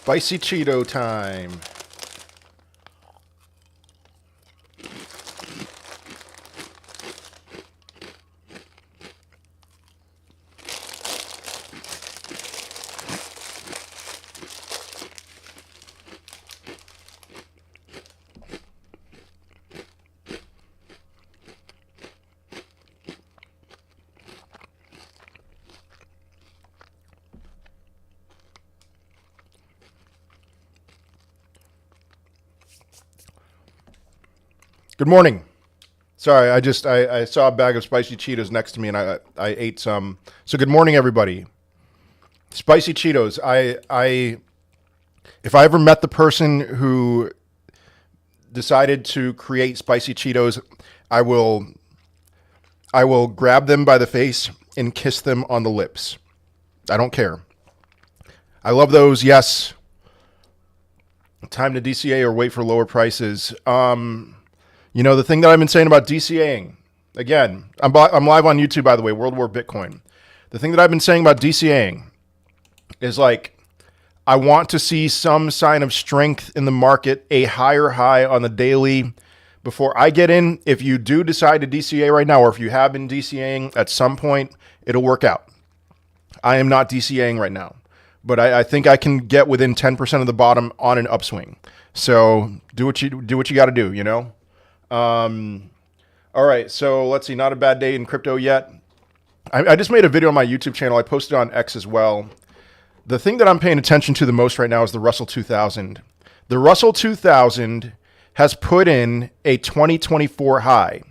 Spicy Cheeto time. Good morning. Sorry, I saw a bag of spicy Cheetos next to me and I ate some. So good morning, everybody. Spicy Cheetos. If I ever met the person who decided to create spicy Cheetos, I will grab them by the face and kiss them on the lips. I don't care. I love those. Yes. Time to DCA or wait for lower prices. You know, the thing that I've been saying about DCAing, again, I'm live on YouTube, by the way, World War Bitcoin. The thing that I've been saying about DCAing is like, I want to see some sign of strength in the market, a higher high on the daily before I get in. If you do decide to DCA right now, or if you have been DCAing at some point, it'll work out. I am not DCAing right now, but I think I can get within 10% of the bottom on an upswing. So do what you got to do, you know? All right, so let's see, not a bad day in crypto yet. I just made a video on my YouTube channel. I posted on X as well. The thing that I'm paying attention to the most right now is the Russell 2000. The Russell 2000 has put in a 2024 high.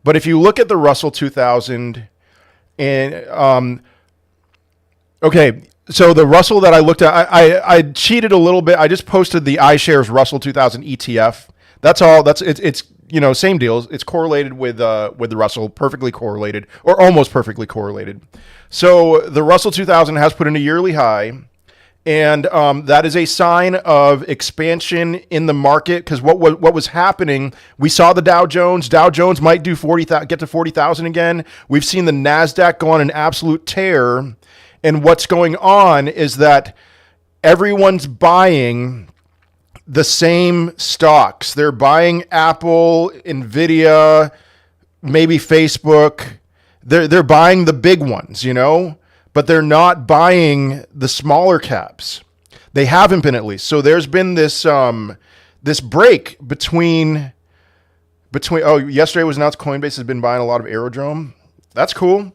But if you look at the Russell 2000 and, okay, so the Russell that I looked at, I cheated a little bit. I just posted the iShares Russell 2000 ETF. That's all. It's you know, same deals. It's correlated with the Russell, perfectly correlated, or almost perfectly correlated. So the Russell 2000 has put in a yearly high, and that is a sign of expansion in the market. Because what was happening, we saw the Dow Jones. Dow Jones might do get to 40,000 again. We've seen the Nasdaq go on an absolute tear, and what's going on is that everyone's buying the same stocks. They're buying Apple, Nvidia, maybe Facebook. They're buying the big ones, you know, but they're not buying the smaller caps. They haven't been, at least. So there's been this this break between. Oh, yesterday was announced Coinbase has been buying a lot of Aerodrome. That's cool.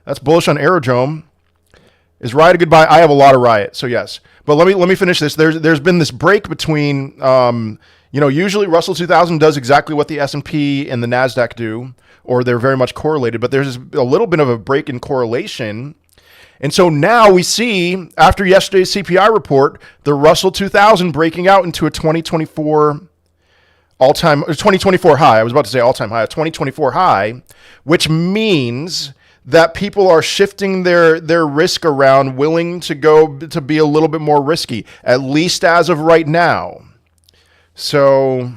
That's bullish on Aerodrome. Is Riot a good buy? I have a lot of Riot, so yes. But let me finish this. There's been this break between, you know, usually Russell 2000 does exactly what the S&P and the Nasdaq do, or they're very much correlated. But there's a little bit of a break in correlation, and so now we see after yesterday's CPI report, the Russell 2000 breaking out into a 2024 high. I was about to say all-time high, a 2024 high, which means that people are shifting their risk around, willing to go to be a little bit more risky, at least as of right now. So,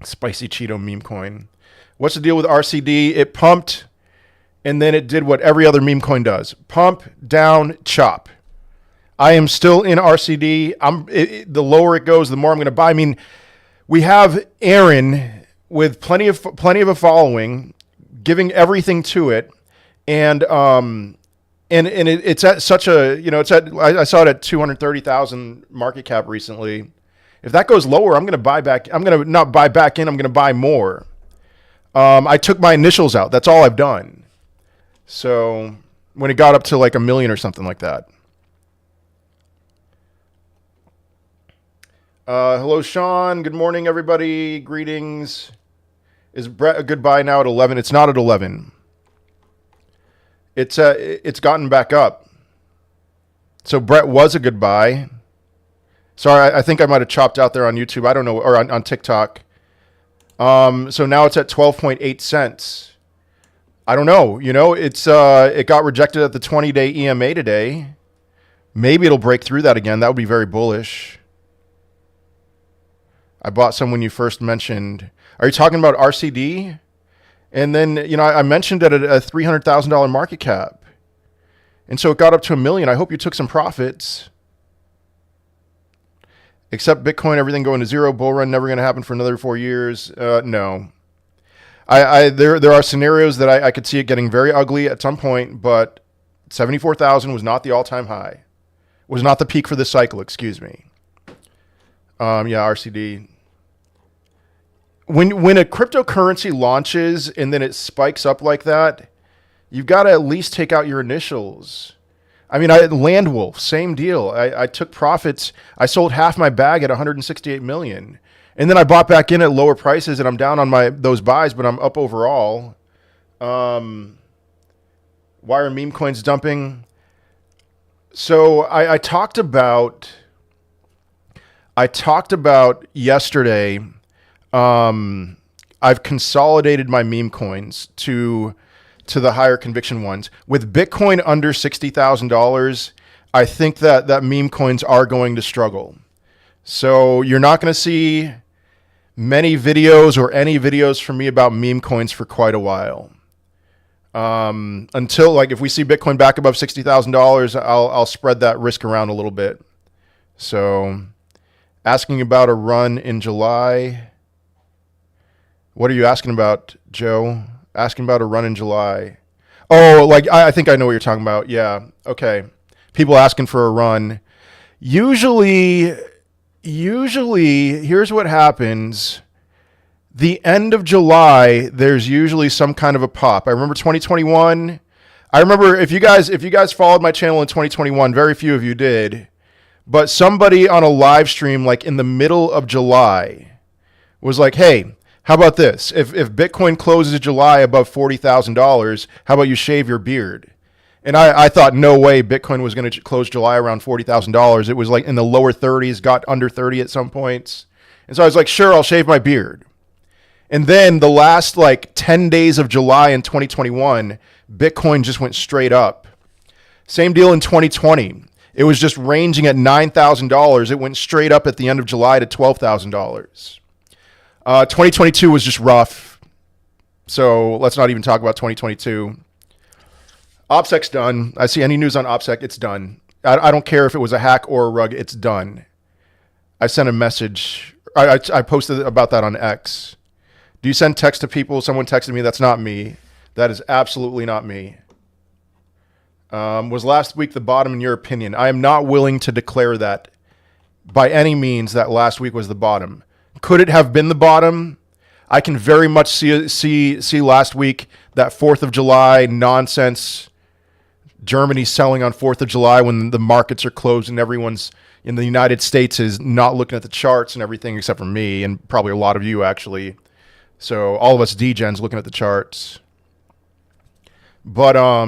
spicy Cheeto meme coin. What's the deal with RCD? It pumped, and then it did what every other meme coin does. Pump, down, chop. I am still in RCD. The lower it goes, the more I'm going to buy. I mean, we have Aaron with plenty of a following, giving everything to it, and it's at such a, you know, I saw it at 230,000 market cap recently. If that goes lower, I'm going to buy back. I'm going to not buy back in. I'm going to buy more. I took my initials out. That's all I've done. So when it got up to like 1 million or something like that. Hello, Sean. Good morning, everybody. Greetings. Is Brett a good buy now at 11? It's not at 11. It's gotten back up. So Brett was a good buy. Sorry, I think I might have chopped out there on YouTube. I don't know, or on TikTok. So now it's at 12.8 cents. I don't know. You know, it got rejected at the 20-day EMA today. Maybe it'll break through that again. That would be very bullish. I bought some when you first mentioned. Are you talking about RCD? And then, you know, I mentioned it at a $300,000 market cap. And so it got up to 1 million. I hope you took some profits. Except Bitcoin, everything going to zero. Bull run never going to happen for another 4 years. No. There are scenarios that I could see it getting very ugly at some point, but 74,000 was not the all-time high. Was not the peak for this cycle, excuse me. Yeah, RCD. When a cryptocurrency launches and then it spikes up like that, you've got to at least take out your initials. I mean, Landwolf, same deal. I took profits. I sold half my bag at 168 million. And then I bought back in at lower prices, and I'm down on those buys, but I'm up overall. Why are meme coins dumping? So I talked about yesterday. I've consolidated my meme coins to the higher conviction ones. With Bitcoin under $60,000, I think that meme coins are going to struggle. So you're not going to see many videos or any videos from me about meme coins for quite a while. Until, like, if we see Bitcoin back above $60,000, I'll spread that risk around a little bit. So asking about a run in July. What are you asking about, Joe? Asking about a run in July. Oh, like, I think I know what you're talking about. Yeah. Okay. People asking for a run. Usually, here's what happens. The end of July, there's usually some kind of a pop. I remember 2021. I remember if you guys followed my channel in 2021, very few of you did. But somebody on a live stream, like in the middle of July, was like, hey, how about this? If Bitcoin closes July above $40,000, how about you shave your beard? And I thought, no way Bitcoin was going to close July around $40,000. It was like in the lower 30s, got under 30 at some points. And so I was like, sure, I'll shave my beard. And then the last like 10 days of July in 2021, Bitcoin just went straight up. Same deal in 2020. It was just ranging at $9,000. It went straight up at the end of July to $12,000. 2022 was just rough. So let's not even talk about 2022. OPSEC's done. I see any news on OPSEC, it's done. I don't care if it was a hack or a rug, it's done. I sent a message. I posted about that on X. Do you send text to people? Someone texted me. That's not me. That is absolutely not me. Was last week the bottom in your opinion? I am not willing to declare that by any means that last week was the bottom. Could it have been the bottom? I can very much see last week, that 4th of July nonsense. Germany selling on 4th of July when the markets are closed and everyone's in the United States is not looking at the charts and everything except for me and probably a lot of you actually. So all of us degens looking at the charts. But all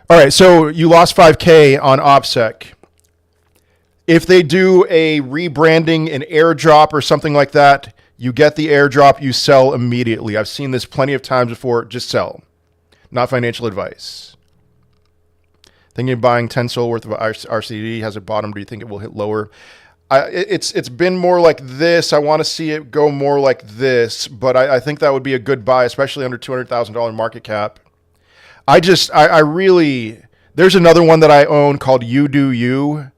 right, so you lost 5K on OPSEC. If they do a rebranding, an airdrop or something like that, you get the airdrop, you sell immediately. I've seen this plenty of times before. Just sell. Not financial advice. Thinking of buying 10 SOL worth of RCD. Has it bottomed? Do you think it will hit lower? It's been more like this. I want to see it go more like this, but I think that would be a good buy, especially under $200,000 market cap. I really, there's another one that I own called You Do You.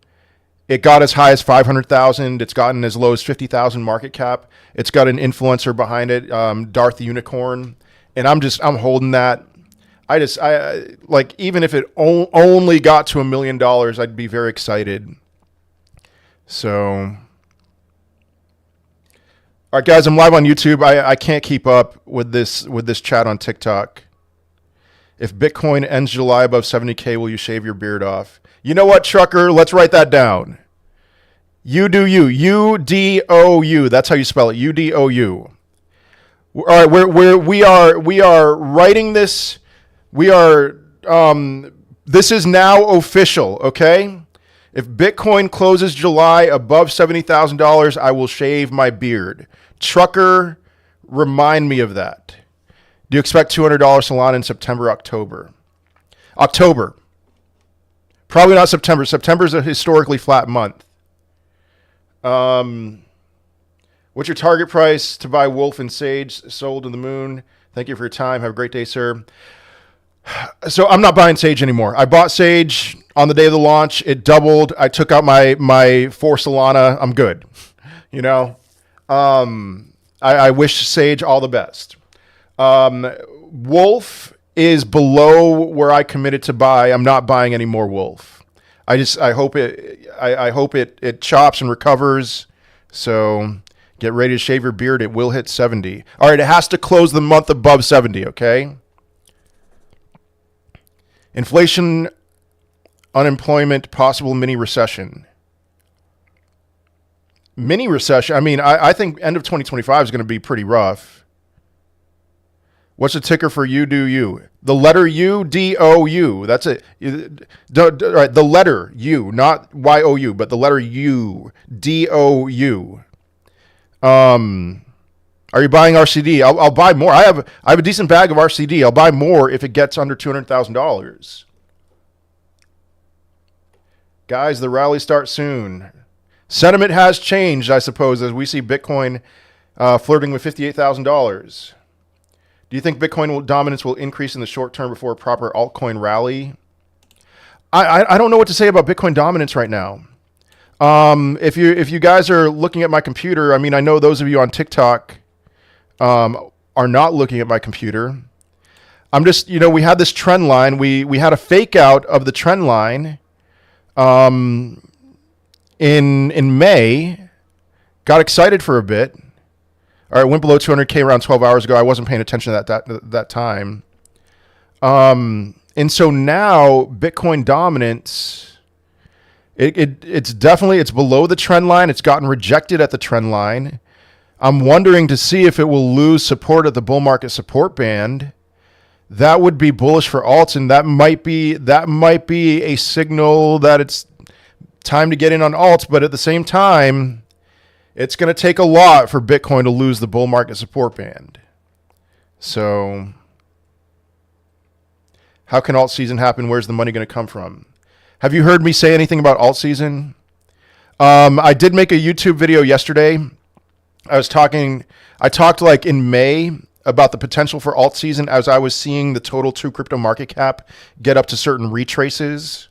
It got as high as 500,000. It's gotten as low as 50,000 market cap. It's got an influencer behind it, Darth the Unicorn, and I'm holding that. I like, even if it only got to $1 million, I'd be very excited. So, all right, guys, I'm live on YouTube. I can't keep up with this chat on TikTok. If Bitcoin ends July above 70K, will you shave your beard off? You know what, trucker? Let's write that down. You do you. U-D-O-U. That's how you spell it. U-D-O-U. All right, we are writing this. This is now official, okay? If Bitcoin closes July above $70,000, I will shave my beard. Trucker, remind me of that. Do you expect $200 Solana in September, October? October. Probably not September. September is a historically flat month. What's your target price to buy Wolf and Sage sold to the moon? Thank you for your time. Have a great day, sir. So I'm not buying Sage anymore. I bought Sage On the day of the launch, it doubled. I took out my 4 Solana. I'm good. You know, I wish Sage all the best. Wolf is below where I committed to buy. I'm not buying any more Wolf. I hope it chops and recovers. So get ready to shave your beard. It will hit 70. All right, it has to close the month above 70, okay? Inflation, unemployment, possible mini recession. Mini recession. I mean, I think end of 2025 is going to be pretty rough. What's the ticker for you do you? The letter U, D-O-U. That's it. Right, the letter U, not Y-O-U, but the letter U, D-O-U. Are you buying RCD? I'll buy more. I have a decent bag of RCD. I'll buy more if it gets under $200,000. Guys, the rally starts soon. Sentiment has changed, I suppose, as we see Bitcoin flirting with $58,000. Do you think Bitcoin dominance will increase in the short term before a proper altcoin rally? I don't know what to say about Bitcoin dominance right now. If you guys are looking at my computer, I mean, I know those of you on TikTok are not looking at my computer. I'm just, we had this trend line. We had a fake out of the trend line in May. Got excited for a bit. All right, went below 200K around 12 hours ago. I wasn't paying attention at that time. And so now Bitcoin dominance, it's definitely below the trend line. It's gotten rejected at the trend line. I'm wondering to see if it will lose support at the bull market support band. That would be bullish for alts, and that might be a signal that it's time to get in on alts. But at the same time, it's going to take a lot for Bitcoin to lose the bull market support band. So how can alt season happen? Where's the money going to come from? Have you heard me say anything about alt season? I did make a YouTube video yesterday. I talked like in May about the potential for alt season as I was seeing the total true crypto market cap get up to certain retraces.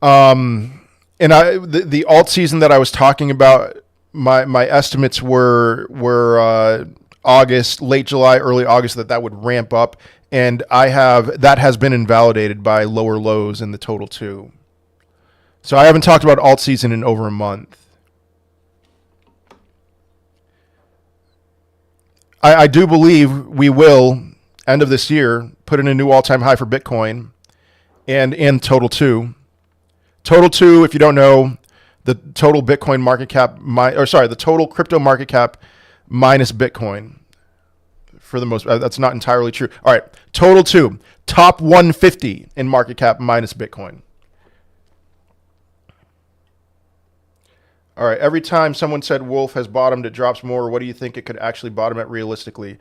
And the alt season that I was talking about, my estimates were August, late July, early August, that would ramp up, and that has been invalidated by lower lows in the total too. So I haven't talked about alt season in over a month. I do believe we will, end of this year, put in a new all-time high for Bitcoin and total two. Total two, if you don't know, the total Bitcoin market cap, the total crypto market cap minus Bitcoin. For the most, that's not entirely true. All right, total two, top 150 in market cap minus Bitcoin. All right, every time someone said Wolf has bottomed, it drops more. What do you think it could actually bottom at realistically?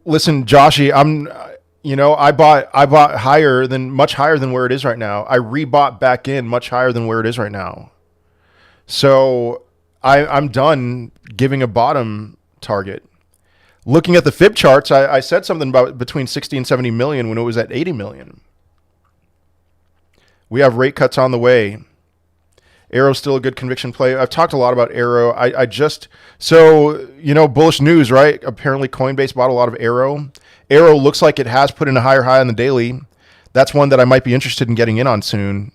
Listen, Joshy, I bought much higher than where it is right now. I rebought back in much higher than where it is right now. So I'm done giving a bottom target. Looking at the fib charts, I said something about between 60 and 70 million when it was at 80 million. We have rate cuts on the way. Arrow's still a good conviction play. I've talked a lot about Arrow. Bullish news, right? Apparently Coinbase bought a lot of Arrow. Arrow looks like it has put in a higher high on the daily. That's one that I might be interested in getting in on soon.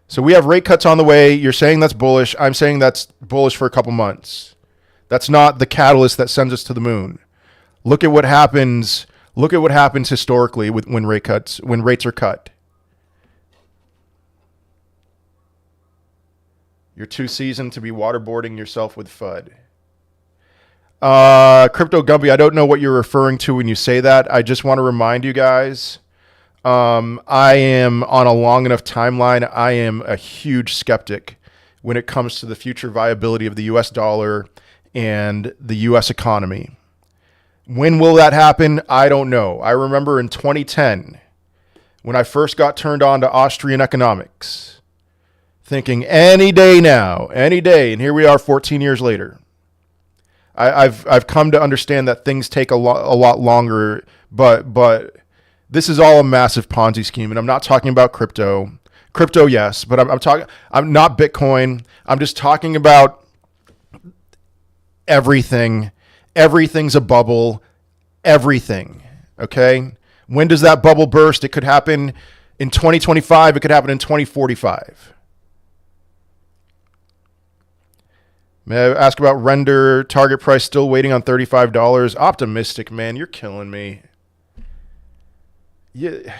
So we have rate cuts on the way. You're saying that's bullish. I'm saying that's bullish for a couple months. That's not the catalyst that sends us to the moon. Look at what happens. Look at what happens historically when rates are cut. You're too seasoned to be waterboarding yourself with FUD. Crypto Gumby, I don't know what you're referring to when you say that. I just want to remind you guys, I am on a long enough timeline. I am a huge skeptic when it comes to the future viability of the US dollar and the US economy. When will that happen? I don't know. I remember in 2010, when I first got turned on to Austrian economics, thinking any day now, any day, and here we are 14 years later. I've come to understand that things take a lot longer, but This is all a massive Ponzi scheme, and I'm not talking about crypto. Crypto, yes, but I'm talking. I'm not Bitcoin. I'm just talking about everything. Everything's a bubble. Everything. Okay. When does that bubble burst? It could happen in 2025. It could happen in 2045. May I ask about render target price? Still waiting on $35. Optimistic, man. You're killing me. Yeah.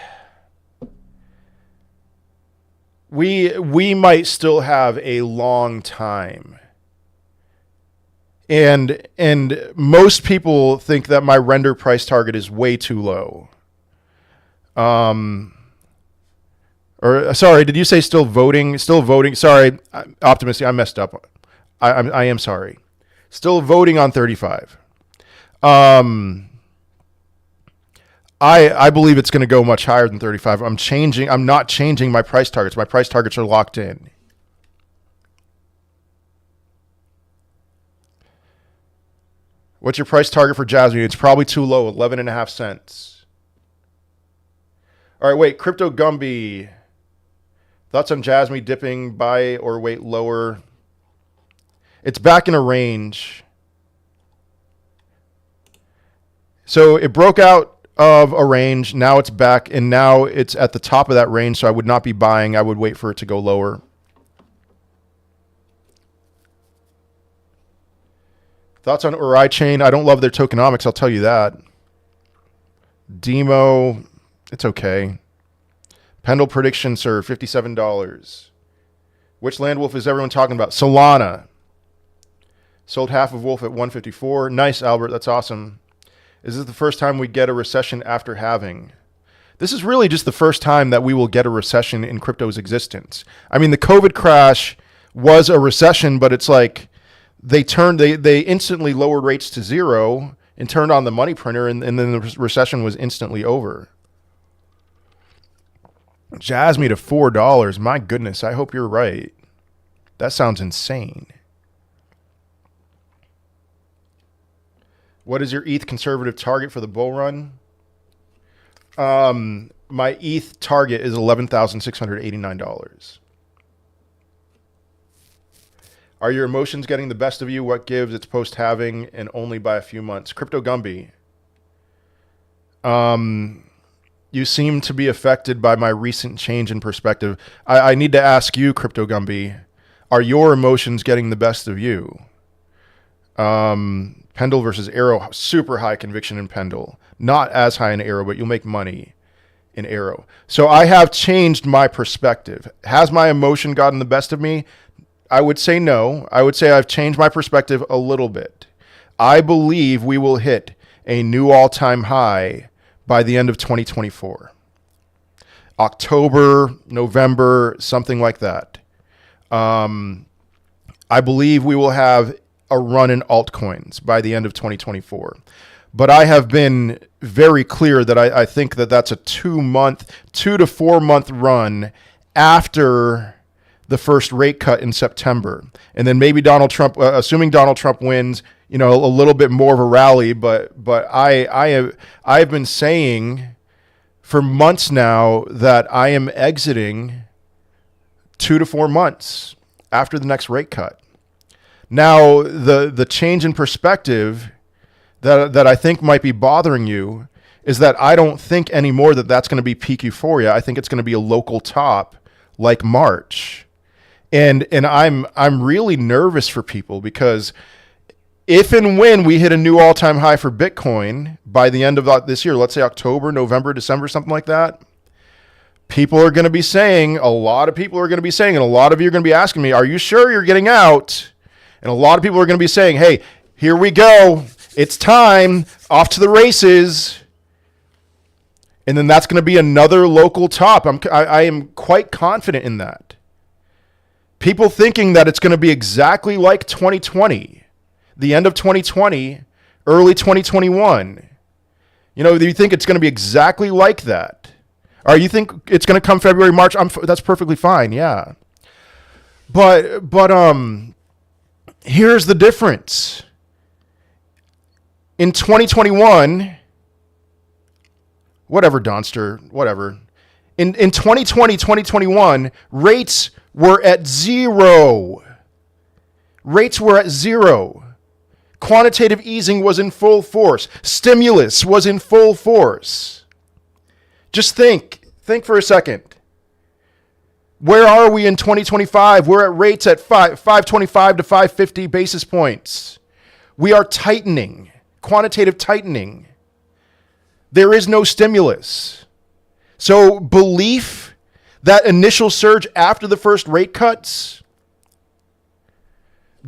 We might still have a long time. And most people think that my render price target is way too low. Or sorry, did you say still voting? Still voting. Sorry, optimistic. I messed up. I am sorry. Still voting on 35. I believe it's going to go much higher than 35. I'm not changing my price targets. My price targets are locked in. What's your price target for Jasmine? It's probably too low, 11.5 cents. All right, wait, Crypto Gumby. Thoughts on Jasmine dipping, buy or wait lower? It's back in a range. So it broke out of a range. Now it's back, and now it's at the top of that range, so I would not be buying. I would wait for it to go lower. Thoughts on Uri Chain? I don't love their tokenomics, I'll tell you that. Demo, it's okay. Pendle prediction, sir, $57. Which land wolf is everyone talking about? Solana. Sold half of Wolf at 154. Nice, Albert, that's awesome. Is this the first time we get a recession after halving? This is really just the first time that we will get a recession in crypto's existence. I mean, the COVID crash was a recession, but it's like they instantly lowered rates to zero and turned on the money printer, and then the recession was instantly over. Jasmine to $4. My goodness, I hope you're right. That sounds insane. What is your ETH conservative target for the bull run? My ETH target is $11,689. Are your emotions getting the best of you? What gives? It's post-halving and only by a few months. Crypto Gumby. You seem to be affected by my recent change in perspective. I need to ask you, Crypto Gumby, are your emotions getting the best of you? Pendle versus Arrow, super high conviction in Pendle. Not as high in Arrow, but you'll make money in Arrow. So I have changed my perspective. Has my emotion gotten the best of me? I would say no. I would say I've changed my perspective a little bit. I believe we will hit a new all-time high by the end of 2024. October, November, something like that. I believe we will have a run in altcoins by the end of 2024. But I have been very clear that I think that that's a 2 to 4 month run after the first rate cut in September. And then maybe Donald Trump, assuming Donald Trump wins, a little bit more of a rally. But I've been saying for months now that I am exiting 2 to 4 months after the next rate cut. Now, the change in perspective that I think might be bothering you is that I don't think anymore that that's going to be peak euphoria. I think it's going to be a local top like March. And I'm really nervous for people because if and when we hit a new all-time high for Bitcoin by the end of this year, let's say October, November, December, something like that, people are going to be saying, a lot of people are going to be saying, and a lot of you are going to be asking me, are you sure you're getting out? And a lot of people are going to be saying, hey, here we go. It's time. Off to the races. And then that's going to be another local top. I am quite confident in that. People thinking that it's going to be exactly like 2020, the end of 2020, early 2021. You think it's going to be exactly like that. Or you think it's going to come February, March? That's perfectly fine, yeah. But here's the difference. In 2021, Whatever, Donster, whatever. In 2020, 2021, rates were at zero. Rates were at zero. Quantitative easing was in full force. Stimulus was in full force. Just think for a second. Where are we in 2025? We're at rates at 525 to 550 basis points. We are tightening, quantitative tightening. There is no stimulus. So belief, that initial surge after the first rate cuts,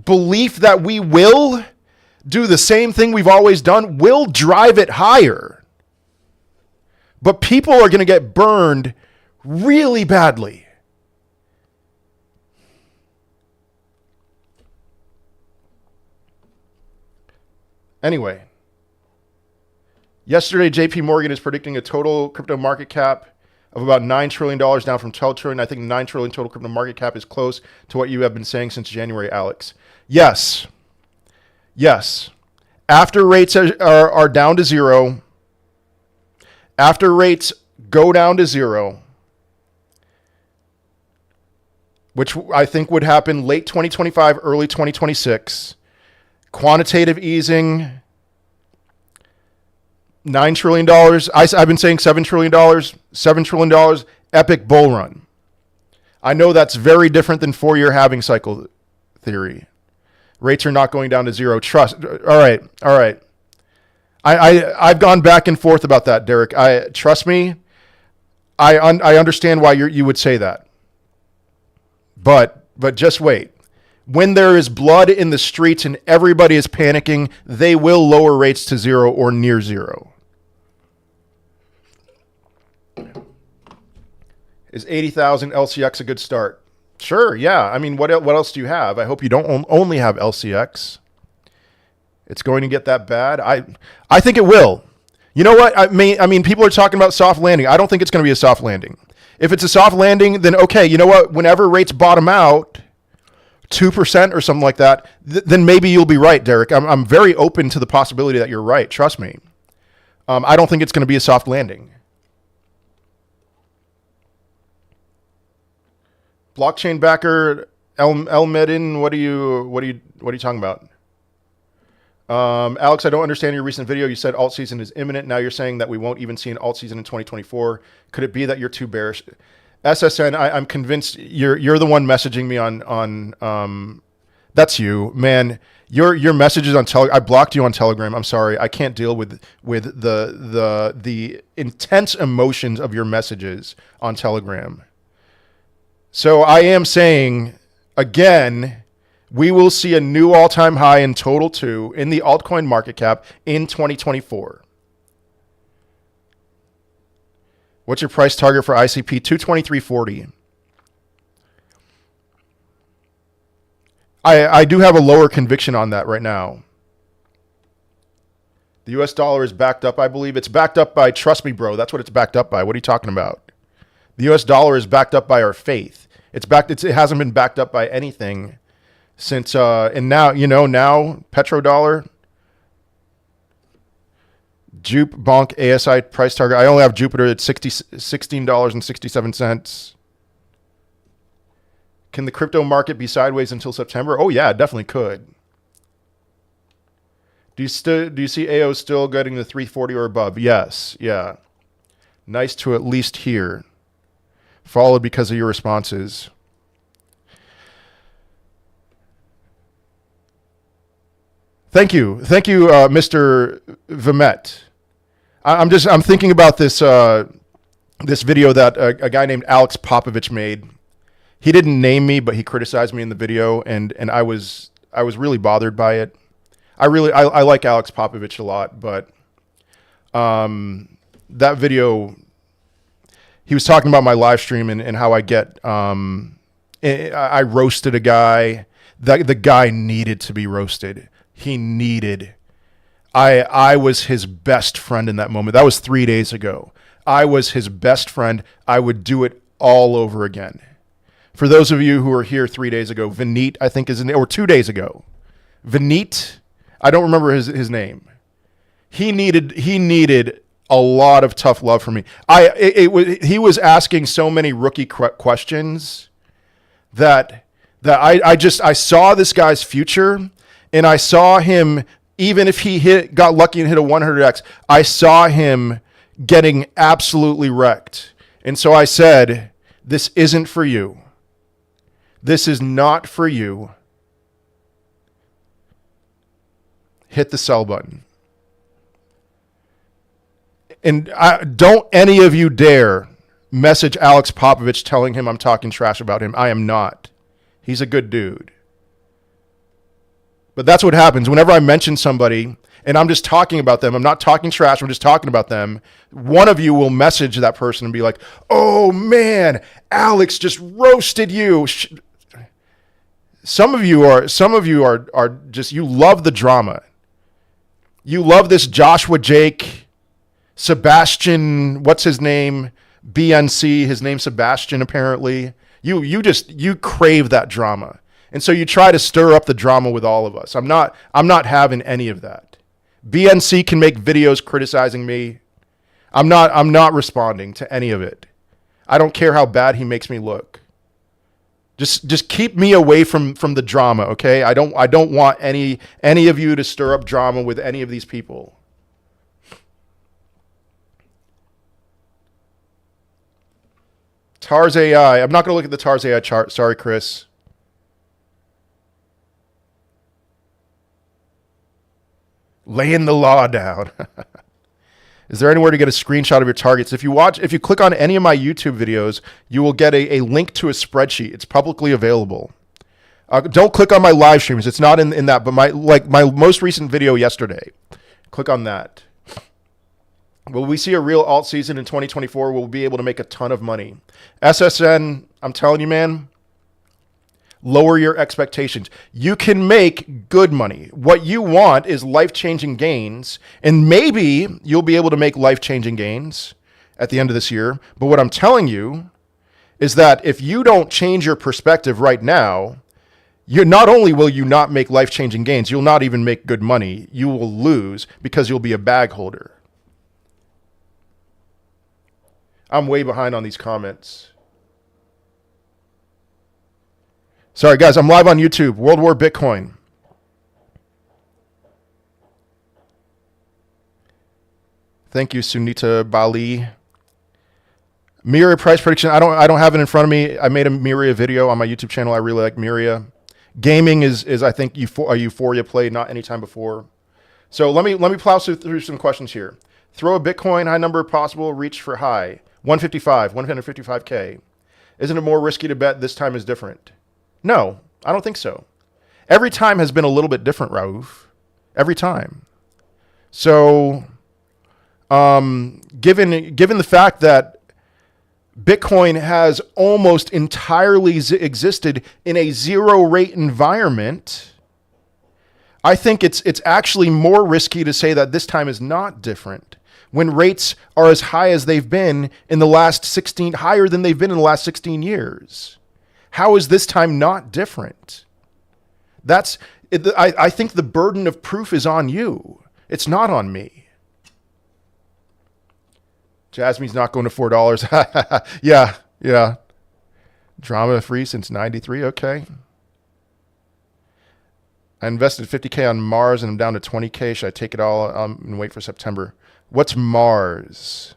belief that we will do the same thing we've always done will drive it higher. But people are going to get burned really badly. Anyway, yesterday JP Morgan is predicting a total crypto market cap of about $9 trillion, down from $12 trillion. I think $9 trillion total crypto market cap is close to what you have been saying since January, Alex. Yes. After rates are down to zero, after rates go down to zero, which I think would happen late 2025, early 2026, quantitative easing, $9 trillion. I've been saying $7 trillion, $7 trillion, epic bull run. I know that's very different than 4-year halving cycle theory. Rates are not going down to zero. Trust. All right. I've gone back and forth about that, Derek. Trust me. I understand why you would say that. But just wait. When there is blood in the streets and everybody is panicking, they will lower rates to zero or near zero. Is 80,000 LCX a good start? Sure, yeah. I mean, what else do you have? I hope you don't only have LCX. It's going to get that bad. I think it will. You know what? I mean, people are talking about soft landing. I don't think it's going to be a soft landing. If it's a soft landing, then okay, you know what? Whenever rates bottom out, 2% or something like that, then maybe you'll be right, Derek. I'm very open to the possibility that you're right. Trust me. I don't think it's going to be a soft landing. Blockchain backer El Medin, what are you talking about? Alex, I don't understand your recent video. You said alt season is imminent. Now you're saying that we won't even see an alt season in 2024. Could it be that you're too bearish? SSN, I'm convinced you're the one messaging me on that's you, man. Your messages on Telegram. I blocked you on Telegram. I'm sorry. I can't deal with the intense emotions of your messages on Telegram. So I am saying again, we will see a new all-time high in total 2 in the altcoin market cap in 2024. What's your price target for ICP? 223.40. I do have a lower conviction on that right now. The US dollar is backed up, I believe. It's backed up by, trust me, bro, that's what it's backed up by. What are you talking about? The US dollar is backed up by our faith. It hasn't been backed up by anything since, and now, now petrodollar, Jupe, Bonk, ASI price target. I only have Jupiter at $16.67. Can the crypto market be sideways until September? Oh yeah, it definitely could. Do you see AO still getting the 340 or above? Yes, yeah. Nice to at least hear. Followed because of your responses. Thank you, Mr. Vimet. I'm thinking about this this video that a guy named Alex Popovich made. He didn't name me, but he criticized me in the video, and I was really bothered by it. I like Alex Popovich a lot, but that video, he was talking about my live stream and how I get I roasted a guy. The guy needed to be roasted. I was his best friend in that moment. That was 3 days ago. I was his best friend. I would do it all over again. For those of you who were here 3 days ago, Vineet, I think or 2 days ago. Vineet, I don't remember his name. He needed a lot of tough love from me. He was asking so many rookie questions that I saw this guy's future, and I saw him, even if he got lucky and hit a 100x, I saw him getting absolutely wrecked. And so I said, this isn't for you. This is not for you. Hit the sell button. And don't any of you dare message Alex Popovich telling him I'm talking trash about him. I am not. He's a good dude. But that's what happens whenever I mention somebody and I'm just talking about them. I'm not talking trash. I'm just talking about them. One of you will message that person and be like, oh man, Alex just roasted you. Some of you are just, you love the drama. You love this Joshua Jake, Sebastian, what's his name? BNC, his name's Sebastian apparently. You crave that drama. And so you try to stir up the drama with all of us. I'm not having any of that. BNC can make videos criticizing me. I'm not responding to any of it. I don't care how bad he makes me look. Just keep me away from the drama, okay? I don't want any of you to stir up drama with any of these people. TARS AI. I'm not going to look at the TARS AI chart. Sorry, Chris. Laying the law down. Is there anywhere to get a screenshot of your targets? If you click on any of my YouTube videos, you will get a link to a spreadsheet. It's publicly available. Don't click on my live streams. It's not in that, but my most recent video yesterday. Click on that. Will we see a real alt season in 2024? We'll be able to make a ton of money. SSN, I'm telling you, man, lower your expectations. You can make good money. What you want is life-changing gains, and maybe you'll be able to make life-changing gains at the end of this year. But what I'm telling you is that if you don't change your perspective right now, not only will you not make life-changing gains, you'll not even make good money. You will lose because you'll be a bag holder. I'm way behind on these comments. Sorry, guys, I'm live on YouTube. World War Bitcoin. Thank you, Sunita Bali. Miria price prediction. I don't have it in front of me. I made a Miria video on my YouTube channel. I really like Miria. Gaming is I think a Euphoria play, not any time before. So let me plow through some questions here. Throw a Bitcoin high number possible. Reach for high. 155, 155K. Isn't it more risky to bet this time is different? No, I don't think so. Every time has been a little bit different, Raouf. Every time. So, given the fact that Bitcoin has almost entirely existed in a zero rate environment, I think it's actually more risky to say that this time is not different when rates are as high as they've been in the last 16, higher than they've been in the last 16 years. How is this time not different? I think the burden of proof is on you. It's not on me. Jasmine's not going to $4. Yeah. Drama free since 93. Okay. I invested 50K on Mars and I'm down to 20K. Should I take it all and wait for September? What's Mars?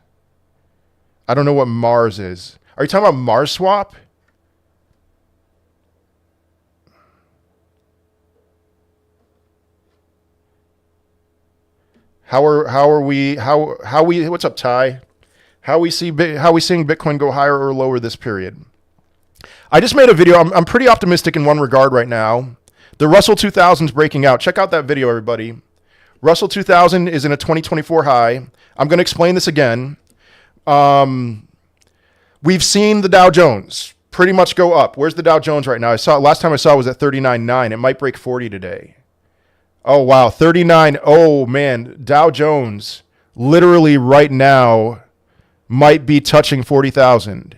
I don't know what Mars is. Are you talking about Mars swap? What's up, Ty? How we seeing Bitcoin go higher or lower this period? I just made a video. I'm pretty optimistic in one regard right now. The Russell 2000 is breaking out. Check out that video, everybody. Russell 2000 is in a 2024 high. I'm going to explain this again. We've seen the Dow Jones pretty much go up. Where's the Dow Jones right now? Last time I saw it was at 39.9. It might break 40 today. Oh, wow. 39. Oh, man. Dow Jones literally right now might be touching 40,000.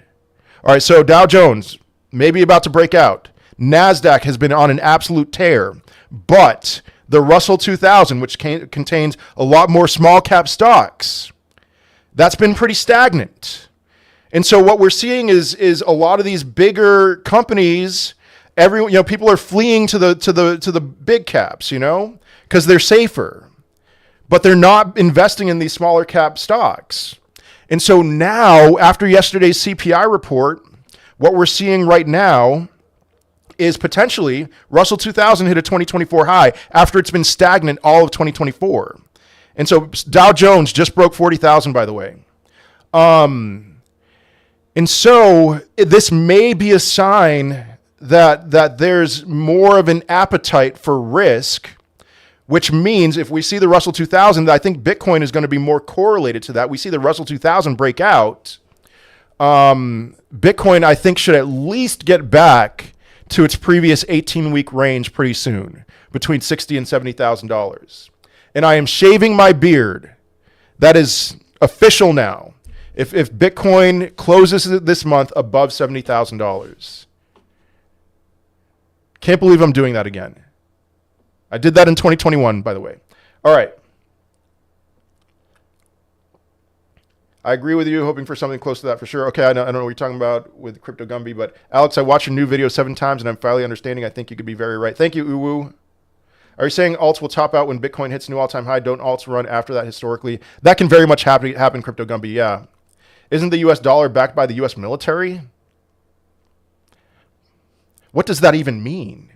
All right, so Dow Jones maybe about to break out. NASDAQ has been on an absolute tear, but the Russell 2000, which contains a lot more small cap stocks, That's been pretty stagnant. And so what we're seeing is a lot of these bigger companies, people are fleeing to the big caps, because they're safer. But they're not investing in these smaller cap stocks. And so now, after yesterday's CPI report, what we're seeing right now is potentially Russell 2000 hit a 2024 high after it's been stagnant all of 2024. And so Dow Jones just broke 40,000, by the way. And so this may be a sign that there's more of an appetite for risk, which means if we see the Russell 2000, I think Bitcoin is going to be more correlated to that. We see the Russell 2000 break out. Bitcoin, I think, should at least get back to its previous 18-week range pretty soon, between $60,000 and $70,000. And I am shaving my beard. That is official now. If Bitcoin closes this month above $70,000. Can't believe I'm doing that again. I did that in 2021, by the way. All right. I agree with you, hoping for something close to that for sure. Okay, I don't know what you're talking about with Crypto Gumby, but Alex, I watched your new video 7 times and I'm finally understanding. I think you could be very right. Thank you, Uwu. Are you saying alts will top out when Bitcoin hits new all-time high? Don't alts run after that historically? That can very much happen, Crypto Gumby, yeah. Isn't the US dollar backed by the US military? What does that even mean?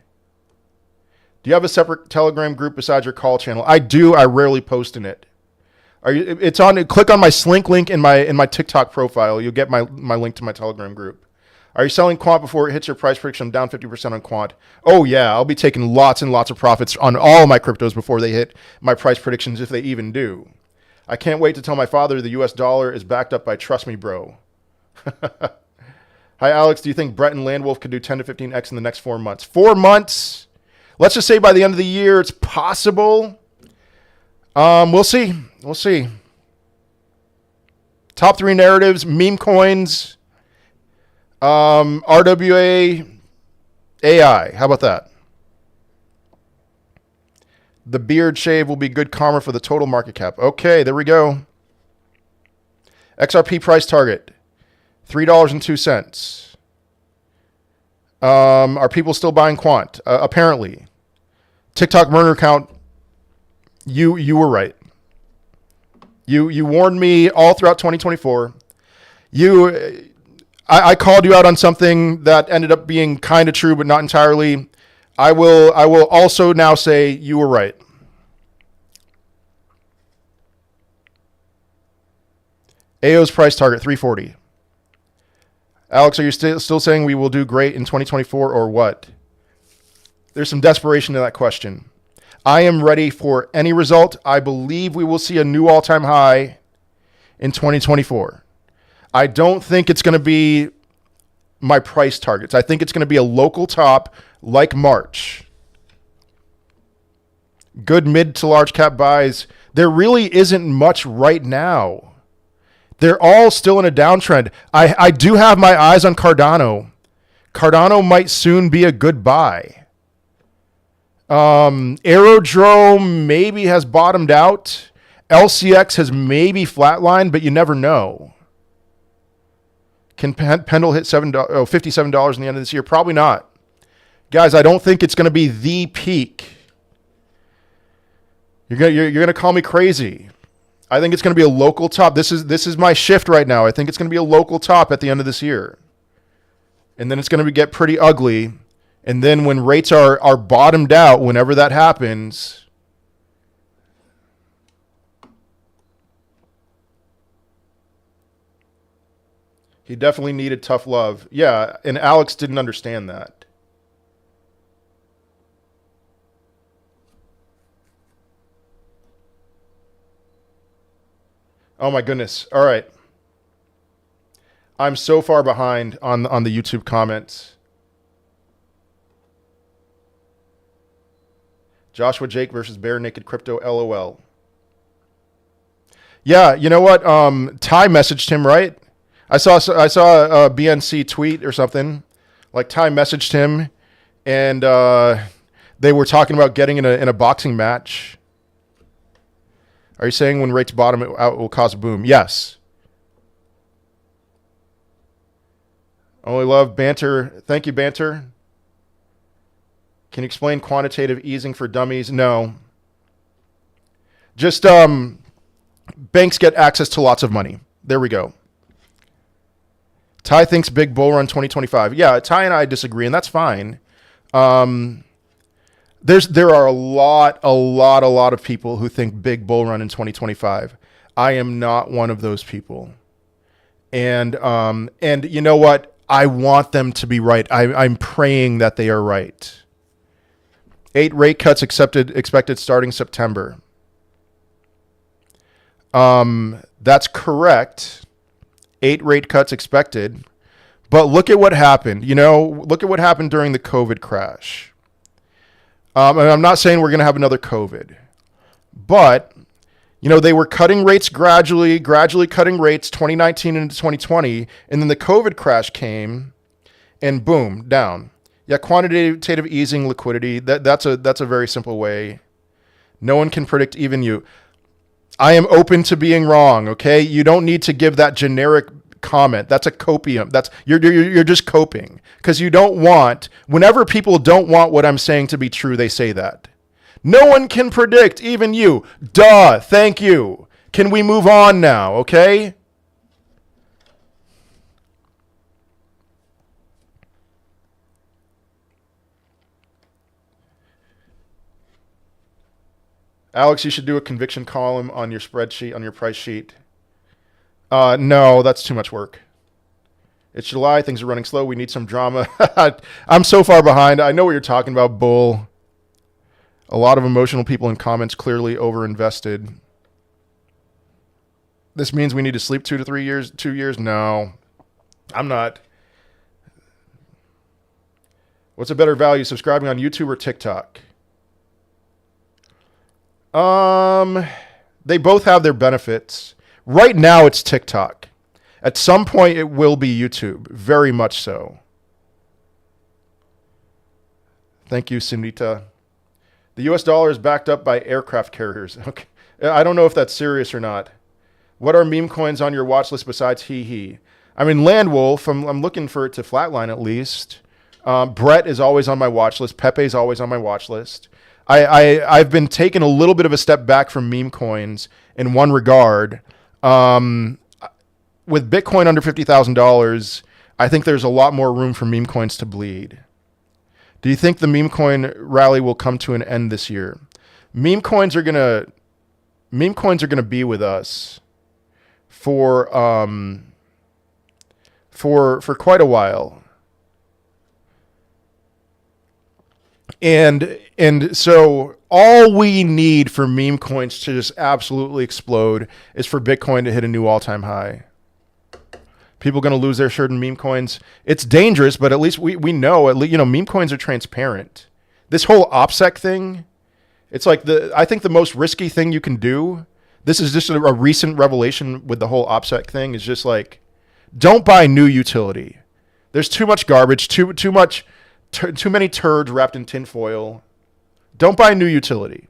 Do you have a separate Telegram group besides your call channel? I do. I rarely post in it. It's on. Click on my Slink link in my TikTok profile. You'll get my link to my Telegram group. Are you selling quant before it hits your price prediction? I'm down 50% on quant. Oh yeah, I'll be taking lots and lots of profits on all my cryptos before they hit my price predictions, if they even do. I can't wait to tell my father the US dollar is backed up by Trust Me Bro. Hi Alex, do you think Brett and Landwolf could do 10 to 15x in the next 4 months? 4 months? Let's just say by the end of the year it's possible. We'll see. We'll see. Top 3 narratives, meme coins, RWA, AI. How about that? The beard shave will be good karma for the total market cap. Okay, there we go. XRP price target, $3.02. Are people still buying quant? Apparently. TikTok burner count, you were right. You warned me all throughout 2024. I called you out on something that ended up being kind of true, but not entirely. I will also now say you were right. AO's price target, 340. Alex, are you still saying we will do great in 2024 or what? There's some desperation to that question. I am ready for any result. I believe we will see a new all-time high in 2024. I don't think it's going to be my price targets. I think it's going to be a local top like March. Good mid to large cap buys. There really isn't much right now. They're all still in a downtrend. I do have my eyes on Cardano. Cardano might soon be a good buy. Aerodrome maybe has bottomed out. LCX has maybe flatlined, but you never know. Can Pendle hit $57 in the end of this year? Probably not. Guys, I don't think it's going to be the peak. You're gonna call me crazy. I think it's going to be a local top. This is my shift right now. I think it's going to be a local top at the end of this year. And then it's going to get pretty ugly. And then when rates are bottomed out, whenever that happens, he definitely needed tough love. Yeah, and Alex didn't understand that. Oh my goodness. All right. I'm so far behind on the YouTube comments. Joshua Jake versus Bare Naked Crypto, LOL. Yeah, you know what? Ty messaged him, right? I saw a BNC tweet or something. Like Ty messaged him, and they were talking about getting in a boxing match. Are you saying when rates bottom out it will cause a boom? Yes. Only love banter. Thank you, banter. Can you explain quantitative easing for dummies? No. Just banks get access to lots of money. There we go. Ty thinks big bull run 2025. Yeah, Ty and I disagree, and that's fine. There are a lot of people who think big bull run in 2025. I am not one of those people. And you know what? I want them to be right. I'm praying that they are right. 8 rate cuts expected starting September. That's correct. 8 rate cuts expected. But look at what happened. Look at what happened during the COVID crash. And I'm not saying we're going to have another COVID. But, they were cutting rates gradually cutting rates 2019 into 2020. And then the COVID crash came and boom, down. Yeah, quantitative easing liquidity. That's a very simple way. No one can predict, even you. I am open to being wrong, okay? You don't need to give that generic comment. That's a copium. You're just coping. Because you don't want, whenever people don't want what I'm saying to be true, they say that. No one can predict, even you. Duh, thank you. Can we move on now, okay? Alex, you should do a conviction column on your spreadsheet, on your price sheet. No, that's too much work. It's July. Things are running slow. We need some drama. I'm so far behind. I know what you're talking about, bull. A lot of emotional people in comments, clearly overinvested. This means we need to sleep 2 to 3 years. 2 years? No, I'm not. What's a better value, subscribing on YouTube or TikTok? They both have their benefits. Right now it's TikTok. At some point it will be YouTube. Very much so. Thank you, Sunita. The US dollar is backed up by aircraft carriers. Okay. I don't know if that's serious or not. What are meme coins on your watch list besides HEEHEE? I mean, Landwolf, I'm looking for it to flatline at least. Brett is always on my watch list. Pepe is always on my watch list. I've been taking a little bit of a step back from meme coins in one regard. With Bitcoin under $50,000, I think there's a lot more room for meme coins to bleed. Do you think the meme coin rally will come to an end this year? Meme coins are gonna be with us for quite a while. And so all we need for meme coins to just absolutely explode is for Bitcoin to hit a new all-time high. People going to lose their shirt in meme coins. It's dangerous, but at least we know, meme coins are transparent. This whole OPSEC thing, it's like I think the most risky thing you can do, this is just a recent revelation with the whole OPSEC thing, is just like, don't buy new utility. There's too much garbage, too many turds wrapped in tinfoil. Don't buy new utility.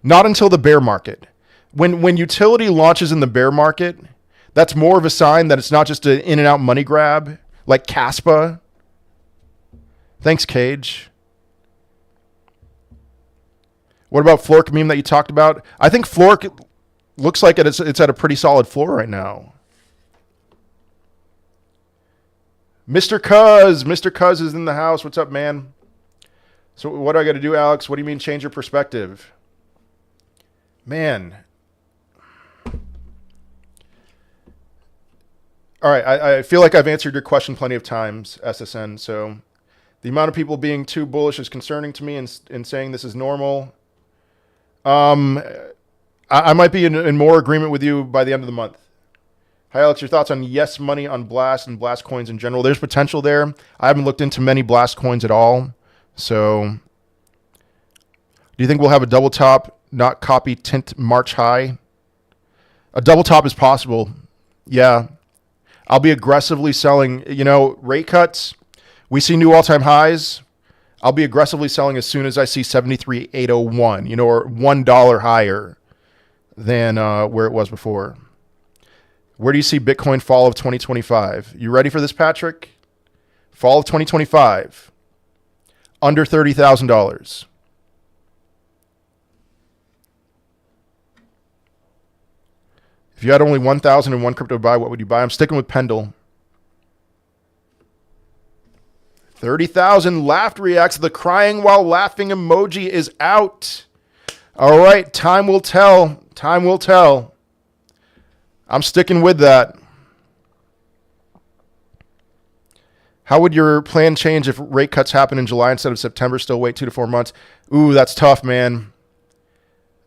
Not until the bear market. When utility launches in the bear market, that's more of a sign that it's not just an in and out money grab like Caspa. Thanks, Cage. What about Flork meme that you talked about? I think Flork looks like it's at a pretty solid floor right now. Mr. Cuz is in the house. What's up, man? So what do I got to do, Alex? What do you mean change your perspective? Man. All right, I feel like I've answered your question plenty of times, SSN. So the amount of people being too bullish is concerning to me and saying this is normal. I might be in more agreement with you by the end of the month. Hi, Alex, your thoughts on yes money on Blast and Blast coins in general? There's potential there. I haven't looked into many Blast coins at all. So do you think we'll have a double top, not copy tint March high? A double top is possible. Yeah. I'll be aggressively selling, rate cuts. We see new all-time highs. I'll be aggressively selling as soon as I see 73,801, or $1 higher than where it was before. Where do you see Bitcoin fall of 2025? You ready for this, Patrick? Fall of 2025, under $30,000. If you had only 1,001 crypto to buy, what would you buy? I'm sticking with Pendle. 30,000 laughed reacts. The crying while laughing emoji is out. All right, time will tell. Time will tell. I'm sticking with that. How would your plan change if rate cuts happen in July instead of September? Still wait 2 to 4 months? Ooh, that's tough, man.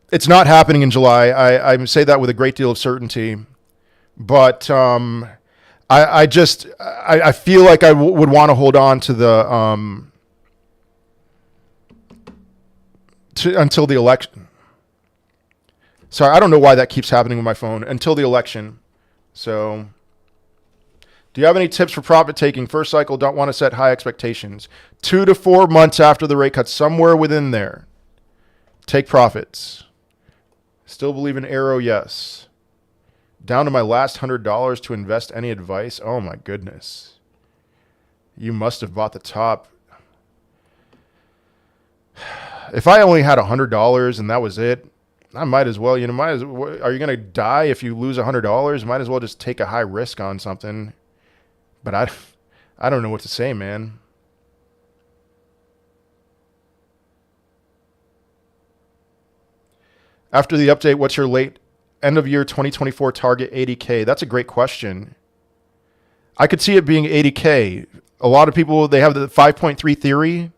It's not happening in July. I say that with a great deal of certainty. But I feel like I would want to hold on to the until the election. Sorry, I don't know why that keeps happening with my phone. Until the election. So, do you have any tips for profit taking? First cycle, don't want to set high expectations. 2 to 4 months after the rate cut, somewhere within there. Take profits. Still believe in Arrow, yes. Down to my last $100 to invest. Any advice? Oh my goodness. You must have bought the top. If I only had $100 and that was it, I might as well, are you going to die if you lose $100? Might as well just take a high risk on something. But I don't know what to say, man. After the update, what's your late end of year 2024 target? 80K. That's a great question. I could see it being 80K. A lot of people, they have the 5.3 theory.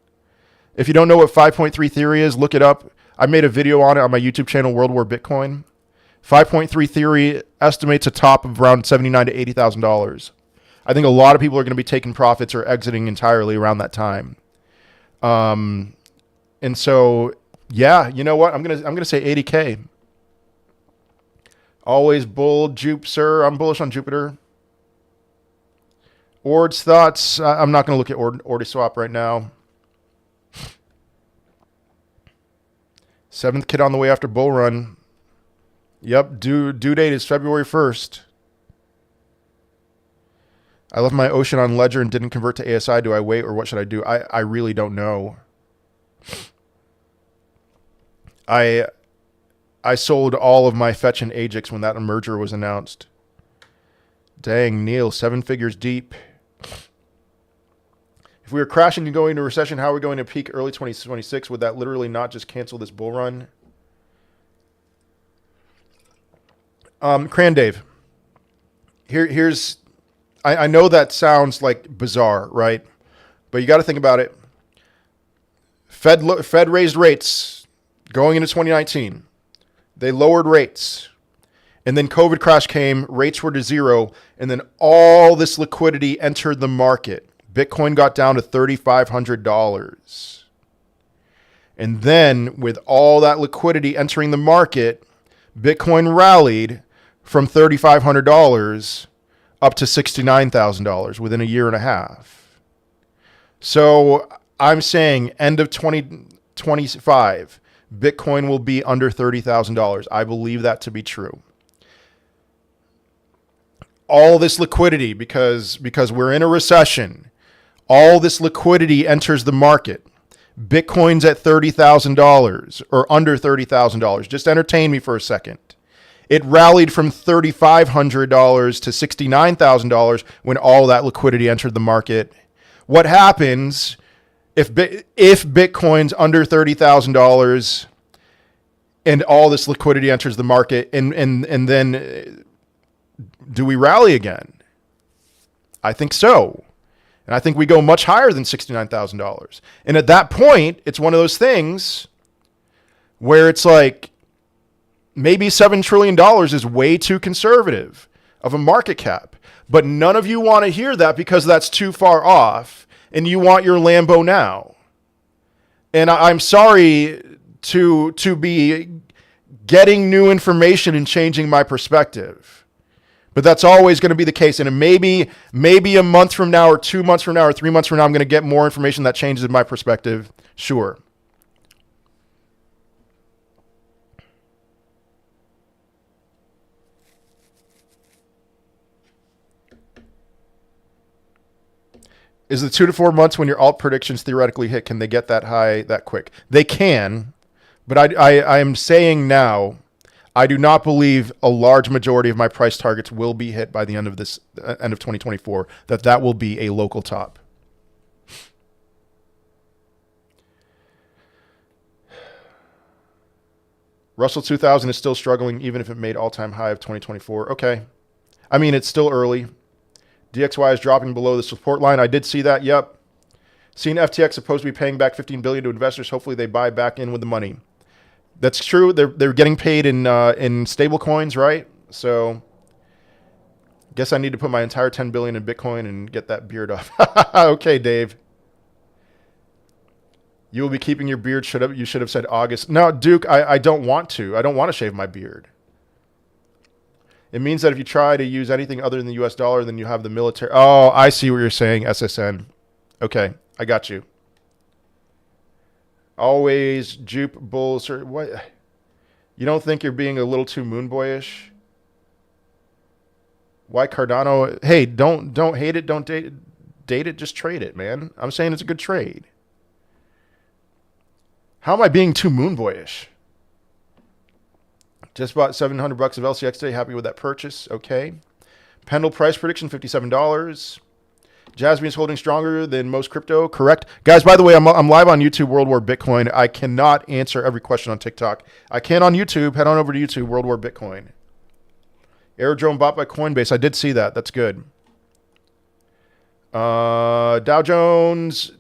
If you don't know what 5.3 theory is, look it up. I made a video on it on my YouTube channel, World War Bitcoin. 5.3 theory estimates a top of around $79,000 to $80,000. I think a lot of people are going to be taking profits or exiting entirely around that time. And so, yeah, you know what? I'm gonna say 80K. Always bull, Jupe, sir. I'm bullish on Jupiter. Ord's thoughts. I'm not going to look at Ordiswap right now. 7th kid on the way after bull run. Yep, due date is February 1st. I left my Ocean on Ledger and didn't convert to ASI. Do I wait or what should I do? I really don't know. I sold all of my Fetch and Ajax when that merger was announced. Dang, Neil, 7 figures deep. If we were crashing and going into recession, how are we going to peak early 2026? Would that literally not just cancel this bull run? Cran Dave. Here's... I know that sounds like bizarre, right? But you got to think about it. Fed raised rates going into 2019. They lowered rates. And then COVID crash came, rates were to zero, and then all this liquidity entered the market. Bitcoin got down to $3,500. And then with all that liquidity entering the market, Bitcoin rallied from $3,500 up to $69,000 within a year and a half. So I'm saying end of 2025, Bitcoin will be under $30,000. I believe that to be true. All this liquidity, because we're in a recession, all this liquidity enters the market. Bitcoin's at $30,000 or under $30,000. Just entertain me for a second. It rallied from $3,500 to $69,000 when all that liquidity entered the market. What happens if Bitcoin's under $30,000 and all this liquidity enters the market, and then do we rally again? I think so. And I think we go much higher than $69,000. And at that point, it's one of those things where it's like, maybe $7 trillion is way too conservative of a market cap. But none of you want to hear that because that's too far off and you want your Lambo now. And I'm sorry to be getting new information and changing my perspective. But that's always going to be the case. And maybe a month from now or 2 months from now or 3 months from now, I'm going to get more information that changes my perspective. Sure. Is the 2 to 4 months when your alt predictions theoretically hit, can they get that high that quick? They can, but I am saying now, I do not believe a large majority of my price targets will be hit by the end of end of 2024, that will be a local top. Russell 2000 is still struggling even if it made all-time high of 2024. Okay. I mean, it's still early. DXY is dropping below the support line. I did see that. Yep. Seen FTX supposed to be paying back $15 billion to investors. Hopefully they buy back in with the money. That's true. They're getting paid in stable coins, right? So guess I need to put my entire $10 billion in Bitcoin and get that beard off. Okay, Dave. You will be keeping your beard. You should have said August. No, Duke, I don't want to. I don't want to shave my beard. It means that if you try to use anything other than the US dollar, then you have the military. Oh, I see what you're saying, SSN. Okay, I got you. Always jupe bulls. Or what? You don't think you're being a little too moon boyish? Why Cardano? Hey, don't hate it. Don't date it. Just trade it, man. I'm saying it's a good trade. How am I being too moon boyish? Just bought $700 of LCX today. Happy with that purchase. Okay. Pendle price prediction, $57. Jasmine's holding stronger than most crypto. Correct. Guys, by the way, I'm live on YouTube, World War Bitcoin. I cannot answer every question on TikTok. I can on YouTube. Head on over to YouTube, World War Bitcoin. Aerodrome bought by Coinbase. I did see that. That's good. Dow Jones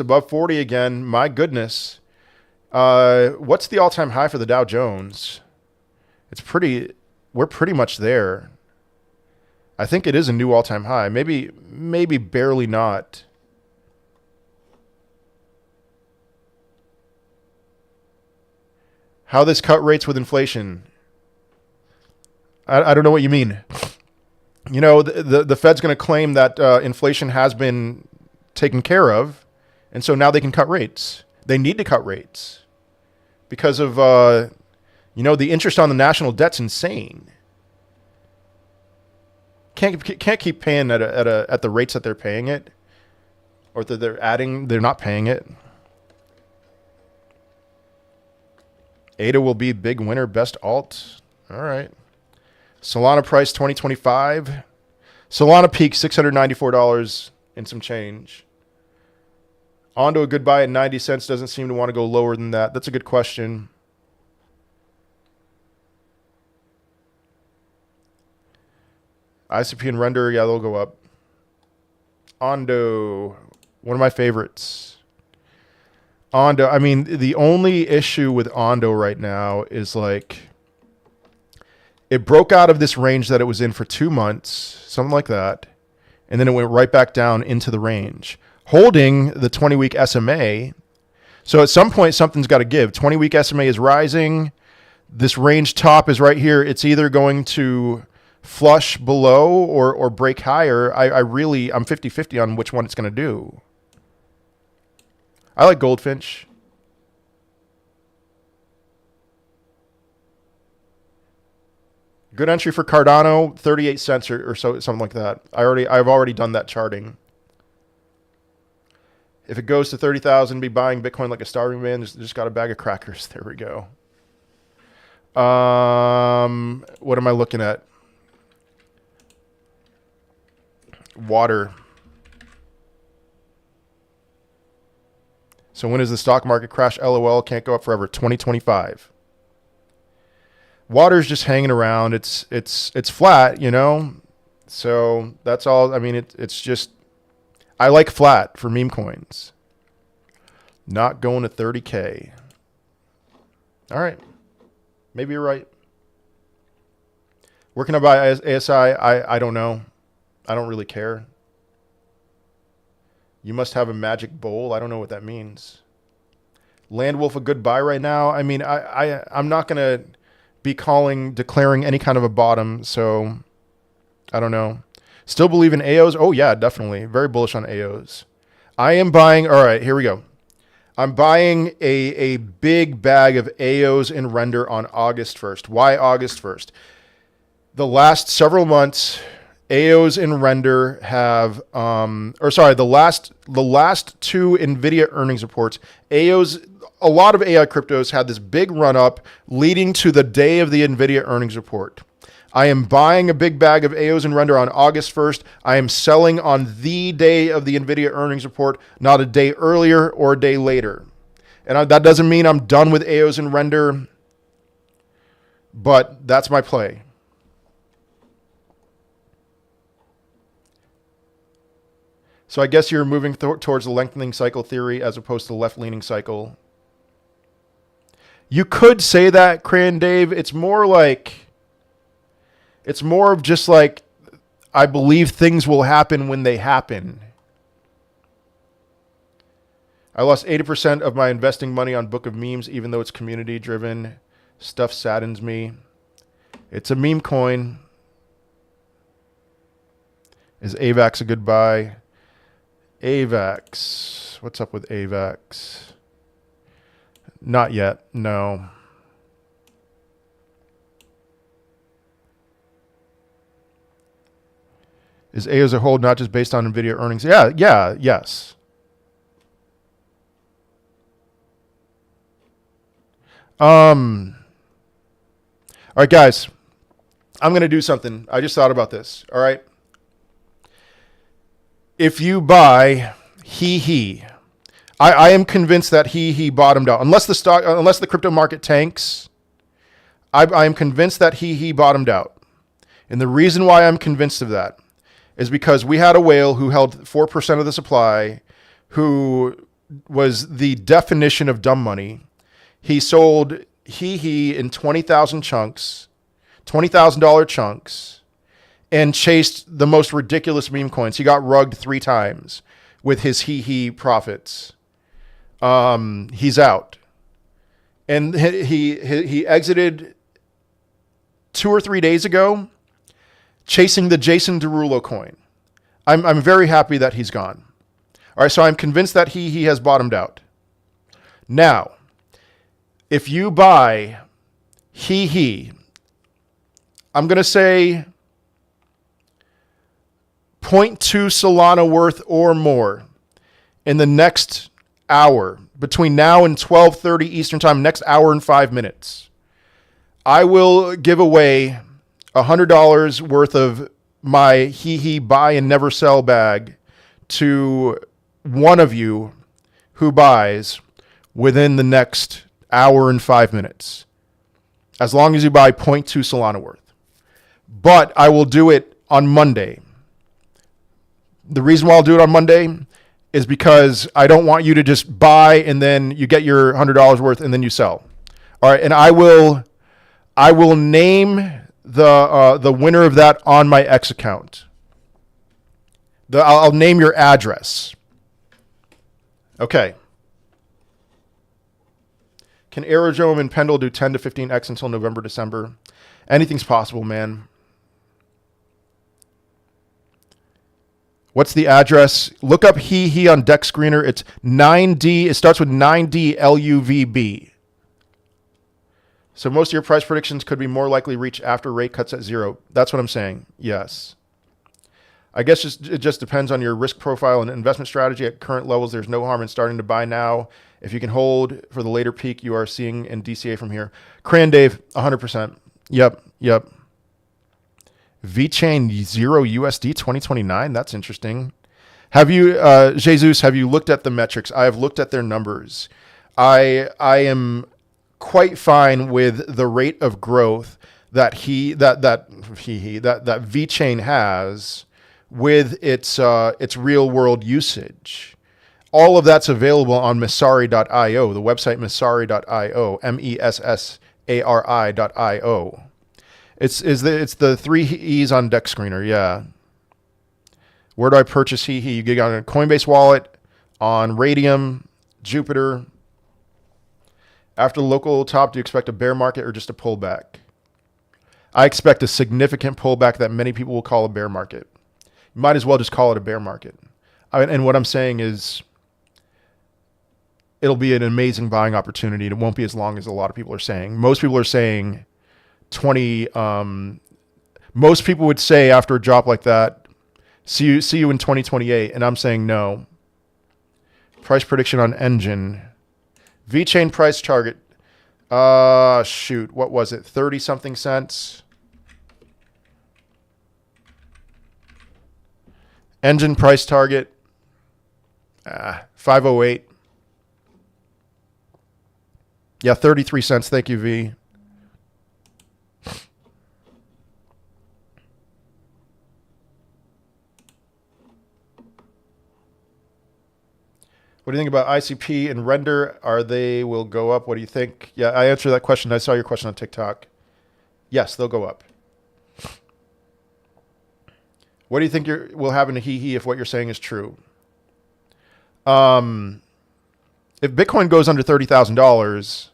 above 40 again. My goodness. What's the all-time high for the Dow Jones? We're pretty much there. I think it is a new all-time high. Maybe barely not. How this cut rates with inflation? I don't know what you mean. You know, the Fed's going to claim that inflation has been taken care of, and so now they can cut rates. They need to cut rates because of the interest on the national debt's insane. Can't keep paying at the rates that they're paying it, or that they're not paying it. ADA will be big winner, best alt. All right. Solana price 2025. Solana peak $694 and some change. On to a good buy at 90 cents. Doesn't seem to want to go lower than that. That's a good question. ICP and Render, yeah, they'll go up. Ondo, one of my favorites. Ondo, I mean, the only issue with Ondo right now is like it broke out of this range that it was in for 2 months, something like that, and then it went right back down into the range, holding the 20-week SMA. So at some point, something's got to give. 20-week SMA is rising. This range top is right here. It's either going to flush below or break higher. I'm 50-50 on which one it's going to do. I like Goldfinch. Good entry for Cardano, 38 cents or so, something like that. I've already done that charting. If it goes to 30,000, be buying Bitcoin like a starving man. Just got a bag of crackers. There we go. What am I looking at? Water. So when does the stock market crash? LOL, can't go up forever. 2025. Water's just hanging around. It's flat, you know. So that's all. I mean, it's just, I like flat for meme coins. Not going to 30K. All right. Maybe you're right. Where can I buy ASI? I don't know. I don't really care. You must have a magic bowl. I don't know what that means. Landwolf a good buy right now. I mean, I'm not going to be declaring any kind of a bottom. So I don't know. Still believe in AOs? Oh yeah, definitely. Very bullish on AOs. I am buying. All right, here we go. I'm buying a big bag of AOs in Render on August 1st. Why August 1st? The last several months, AOS and Render have, the last two NVIDIA earnings reports, AOS, a lot of AI cryptos had this big run up leading to the day of the NVIDIA earnings report. I am buying a big bag of AOS and Render on August 1st. I am selling on the day of the NVIDIA earnings report, not a day earlier or a day later. And that doesn't mean I'm done with AOS and Render, but that's my play. So I guess you're moving towards the lengthening cycle theory as opposed to the left-leaning cycle. You could say that, Cran Dave. It's more of just like, I believe things will happen when they happen. I lost 80% of my investing money on Book of Memes, even though it's community-driven. Stuff saddens me. It's a meme coin. Is AVAX a good buy? AVAX. What's up with AVAX? Not yet. No. Is A as a whole not just based on NVIDIA earnings? Yes. All right, guys. I'm going to do something. I just thought about this. All right. If you buy HEEHEE, I am convinced that HEEHEE bottomed out. Unless the crypto market tanks, I am convinced that HEEHEE bottomed out. And the reason why I'm convinced of that is because we had a whale who held 4% of the supply, who was the definition of dumb money. He sold HEEHEE in 20,000 chunks, $20,000 chunks, and chased the most ridiculous meme coins. He got rugged 3 times with his HEEHEE profits. He's out. And he exited 2 or 3 days ago chasing the Jason Derulo coin. I'm very happy that he's gone. All right, so I'm convinced that he has bottomed out. Now, if you buy HEEHEE, I'm going to say 0.2 Solana worth or more in the next hour, between now and 12:30 Eastern time, next hour and 5 minutes, I will give away $100 worth of my HEEHEE buy and never sell bag to one of you who buys within the next hour and 5 minutes, as long as you buy 0.2 Solana worth. But I will do it on Monday. The reason why I'll do it on Monday is because I don't want you to just buy and then you get your $100 worth and then you sell. All right, and I will name the winner of that on my X account. I'll name your address. Okay. Can Aerodrome and Pendle do 10 to 15x until November, December? Anything's possible, man. What's the address? Look up HEEHEE on Deck Screener. It's 9D. It starts with 9D LUVB. So most of your price predictions could be more likely reached after rate cuts at 0. That's what I'm saying. Yes. I guess it just depends on your risk profile and investment strategy. At current levels, there's no harm in starting to buy now. If you can hold for the later peak you are seeing in DCA from here. Cran Dave, 100%. Yep. VeChain 0 USD 2029. That's interesting. Have you, Jesus, have you looked at the metrics? I have looked at their numbers. I am quite fine with the rate of growth that VeChain has with its real world usage. All of that's available on Messari.io, the website Messari.io, MESSARI.io. It's the 3 E's on Deck Screener, yeah. Where do I purchase HEEHEE? You get on a Coinbase wallet, on Radium, Jupiter. After the local top, do you expect a bear market or just a pullback? I expect a significant pullback that many people will call a bear market. You might as well just call it a bear market. And what I'm saying is it'll be an amazing buying opportunity. And it won't be as long as a lot of people are saying. Most people are saying 20. Most people would say after a drop like that, see you in 2028, and I'm saying no. Price prediction on Engine. VeChain price target. Shoot, what was it? 30 something cents. Engine price target. 508. Yeah, 33 cents. Thank you, V. What do you think about ICP and Render? Will go up? What do you think? Yeah, I answered that question. I saw your question on TikTok. Yes, they'll go up. What do you think will happen to HEEHEE if what you're saying is true? If Bitcoin goes under $30,000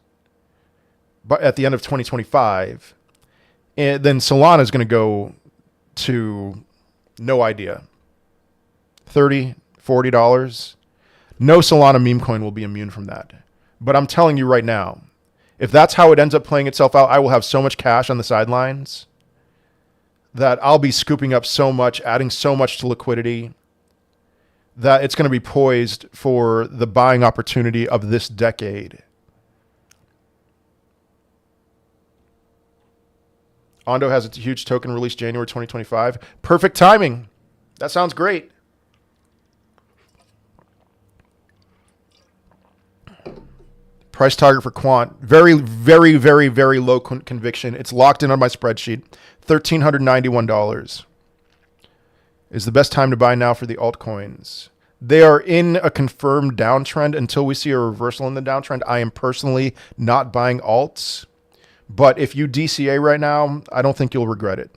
but at the end of 2025, then Solana is going to go to no idea. $30, $40. No Solana meme coin will be immune from that. But I'm telling you right now, if that's how it ends up playing itself out, I will have so much cash on the sidelines that I'll be scooping up so much, adding so much to liquidity, that it's going to be poised for the buying opportunity of this decade. Ondo has a huge token release January 2025. Perfect timing. That sounds great. Price target for Quant. Very, very, very, very low conviction. It's locked in on my spreadsheet. $1,391 is the best time to buy now for the altcoins. They are in a confirmed downtrend. Until we see a reversal in the downtrend, I am personally not buying alts. But if you DCA right now, I don't think you'll regret it.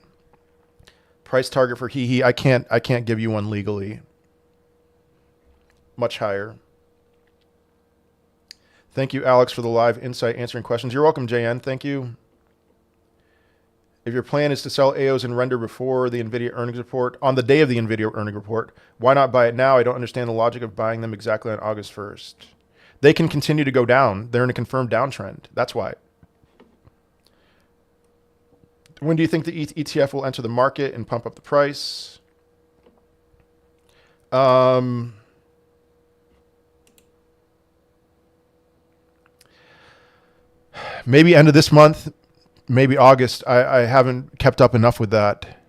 Price target for HEEHEE. I can't give you one legally. Much higher. Thank you, Alex, for the live insight answering questions. You're welcome, JN. Thank you. If your plan is to sell AOs and Render before the NVIDIA earnings report, on the day of the NVIDIA earnings report, why not buy it now? I don't understand the logic of buying them exactly on August 1st. They can continue to go down. They're in a confirmed downtrend. That's why. When do you think the ETH ETF will enter the market and pump up the price? Maybe end of this month, maybe August. I haven't kept up enough with that.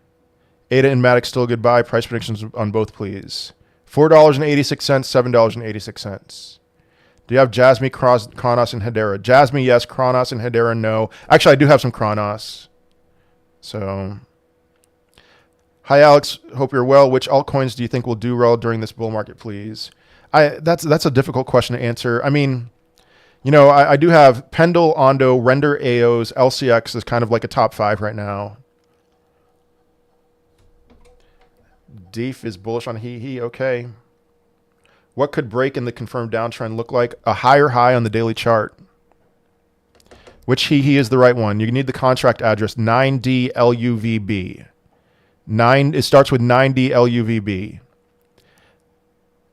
ADA and Matic still a good buy. Price predictions on both, please. $4.86, $7.86. Do you have Jasmy, Kronos, and Hedera? Jasmy, yes. Kronos and Hedera, no. Actually, I do have some Kronos. So, hi, Alex. Hope you're well. Which altcoins do you think will do well during this bull market, please? That's a difficult question to answer. I mean, you know, I do have Pendle, Ondo, Render, AOs, LCX is kind of like a top 5 right now. Deef is bullish on HEEHEE. Okay. What could break in the confirmed downtrend look like? A higher high on the daily chart. Which HEEHEE is the right one? You need the contract address 9DLUVB. It starts with 9DLUVB.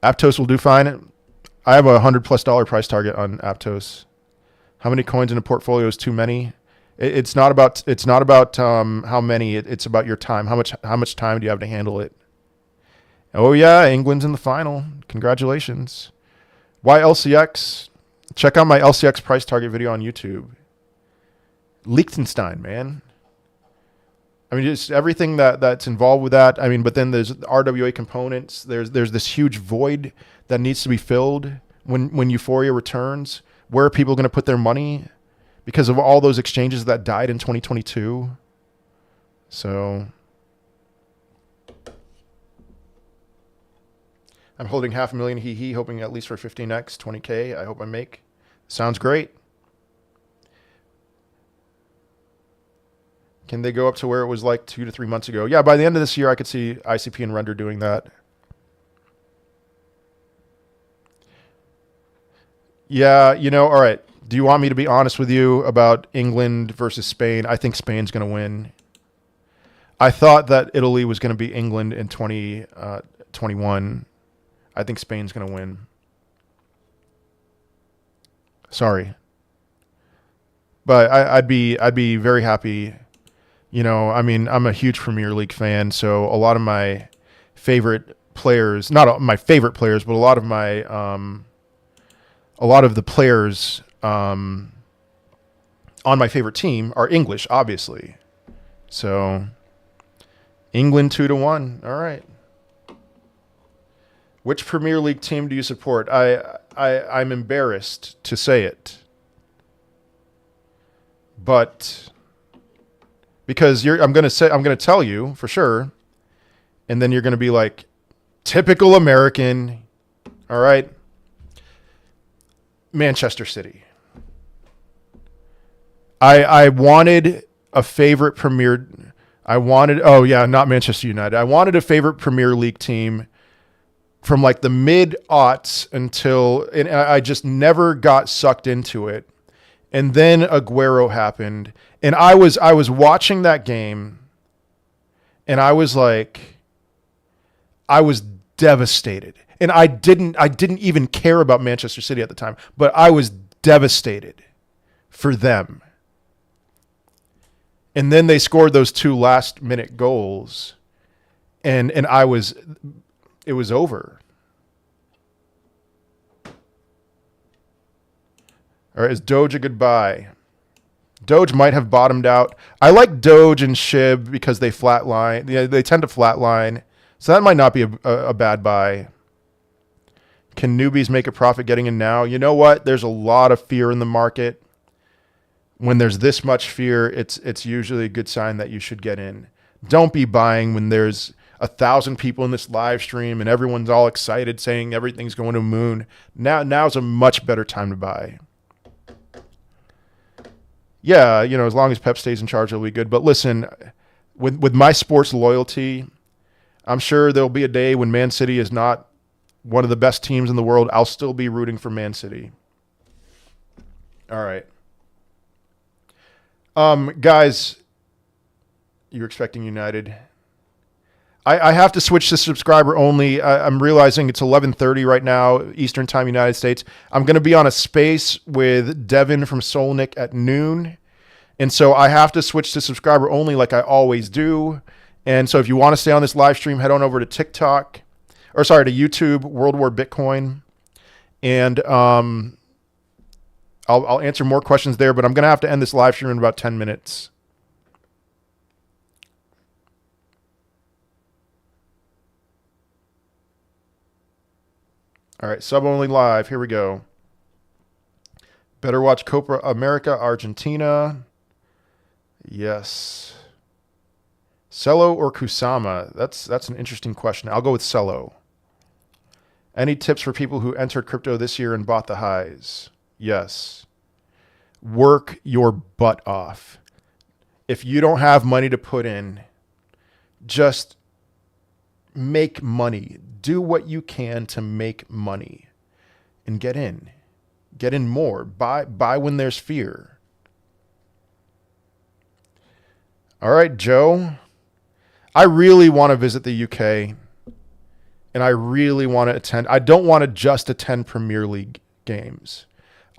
Aptos will do fine. I have a $100+ price target on Aptos. How many coins in a portfolio is too many? It's not about how many. It's about your time. How much time do you have to handle it? Oh yeah, England's in the final. Congratulations. Why LCX? Check out my LCX price target video on YouTube. Liechtenstein, man. I mean, just everything that's involved with that. I mean, but then there's RWA components. There's this huge void that needs to be filled when Euphoria returns. Where are people going to put their money because of all those exchanges that died in 2022? So I'm holding 500,000 HEEHEE, hoping at least for 15x, 20K. I hope I make. Sounds great. Can they go up to where it was like 2 to 3 months ago? Yeah, by the end of this year, I could see ICP and Render doing that. Yeah, you know, all right. Do you want me to be honest with you about England versus Spain? I think Spain's going to win. I thought that Italy was going to be England in 2021. I think Spain's going to win. Sorry. But I'd be very happy. I mean, I'm a huge Premier League fan, so a lot of my favorite players, not my favorite players, but a lot of the players on my favorite team are English, obviously. So England 2-1. All right. Which Premier League team do you support? I'm embarrassed to say it, but because I'm going to tell you for sure, and then you're going to be like, typical American. All right. Manchester City. I wanted a favorite Premier. Not Manchester United. I wanted a favorite Premier League team from like the mid-aughts and I just never got sucked into it. And then Aguero happened, and I was watching that game, and I was devastated. And I didn't even care about Manchester City at the time, but I was devastated for them. And then they scored those 2 last-minute goals, and it was over. All right, is Doge a goodbye? Doge might have bottomed out. I like Doge and Shib because they flatline. Yeah, they tend to flatline, so that might not be a bad buy. Can newbies make a profit getting in now? You know what? There's a lot of fear in the market. When there's this much fear, it's usually a good sign that you should get in. Don't be buying when there's 1,000 people in this live stream and everyone's all excited saying everything's going to the moon. Now's a much better time to buy. Yeah, as long as Pep stays in charge, it'll be good. But listen, with my sports loyalty, I'm sure there'll be a day when Man City is not one of the best teams in the world. I'll still be rooting for Man City. All right. Guys, you're expecting United. I have to switch to subscriber only. I'm realizing it's 11:30 right now, Eastern Time, United States. I'm going to be on a space with Devin from Solnick at noon. And so I have to switch to subscriber only like I always do. And so if you want to stay on this live stream, head on over to to YouTube, World War Bitcoin. And I'll answer more questions there, but I'm going to have to end this live stream in about 10 minutes. All right, sub-only live. Here we go. Better watch Copa America, Argentina. Yes. Cello or Kusama? That's an interesting question. I'll go with Cello. Any tips for people who entered crypto this year and bought the highs? Yes. Work your butt off. If you don't have money to put in, just make money. Do what you can to make money and get in. Get in more. Buy when there's fear. All right, Joe. I really want to visit the UK, and I really want to attend. I don't want to just attend Premier League games.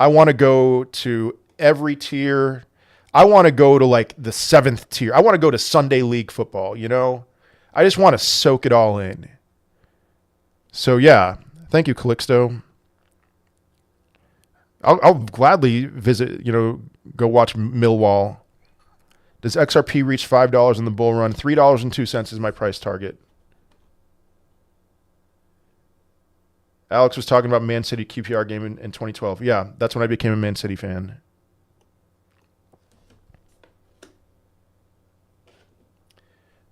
I want to go to every tier. I want to go to like the 7th tier. I want to go to Sunday League football, I just want to soak it all in. So yeah, thank you, Calixto. I'll gladly visit, go watch Millwall. Does XRP reach $5 in the bull run? $3.02 is my price target. Alex was talking about Man City QPR game in 2012. Yeah, that's when I became a Man City fan.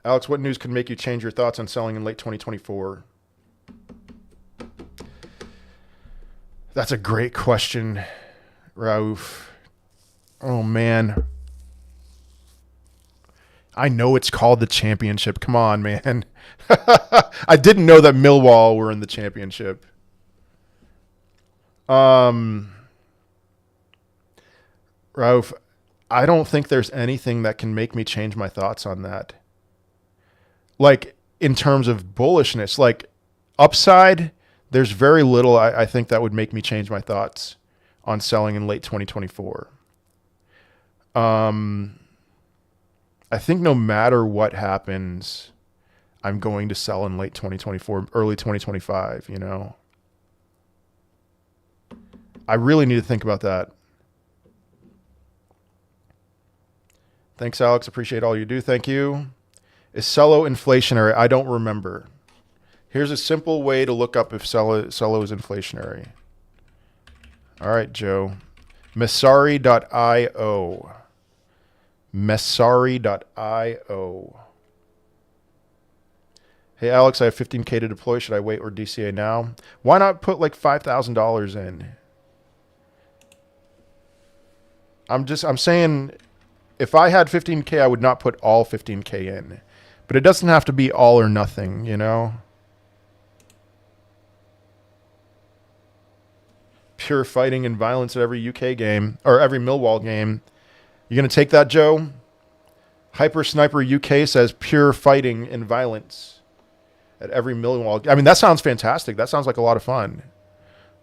Alex, what news could make you change your thoughts on selling in late 2024? That's a great question, Rauf. Oh, man. I know it's called the championship. Come on, man. I didn't know that Millwall were in the championship. Rauf, I don't think there's anything that can make me change my thoughts on that. Like, in terms of bullishness, like upside, there's very little I think that would make me change my thoughts on selling in late 2024. I think no matter what happens, I'm going to sell in late 2024, early 2025, you know. I really need to think about that. Thanks, Alex. Appreciate all you do. Thank you. Is Celo inflationary? I don't remember. Here's a simple way to look up if Celo is inflationary. All right, Joe. Messari.io. Messari.io. Hey, Alex, I have 15K to deploy. Should I wait or DCA now? Why not put like $5,000 in? I'm saying if I had 15K, I would not put all 15K in. But it doesn't have to be all or nothing, you know? Pure fighting and violence at every UK game, or every Millwall game. You going to take that, Joe? Hyper Sniper UK says pure fighting and violence at every Millwall. I mean, that sounds fantastic. That sounds like a lot of fun.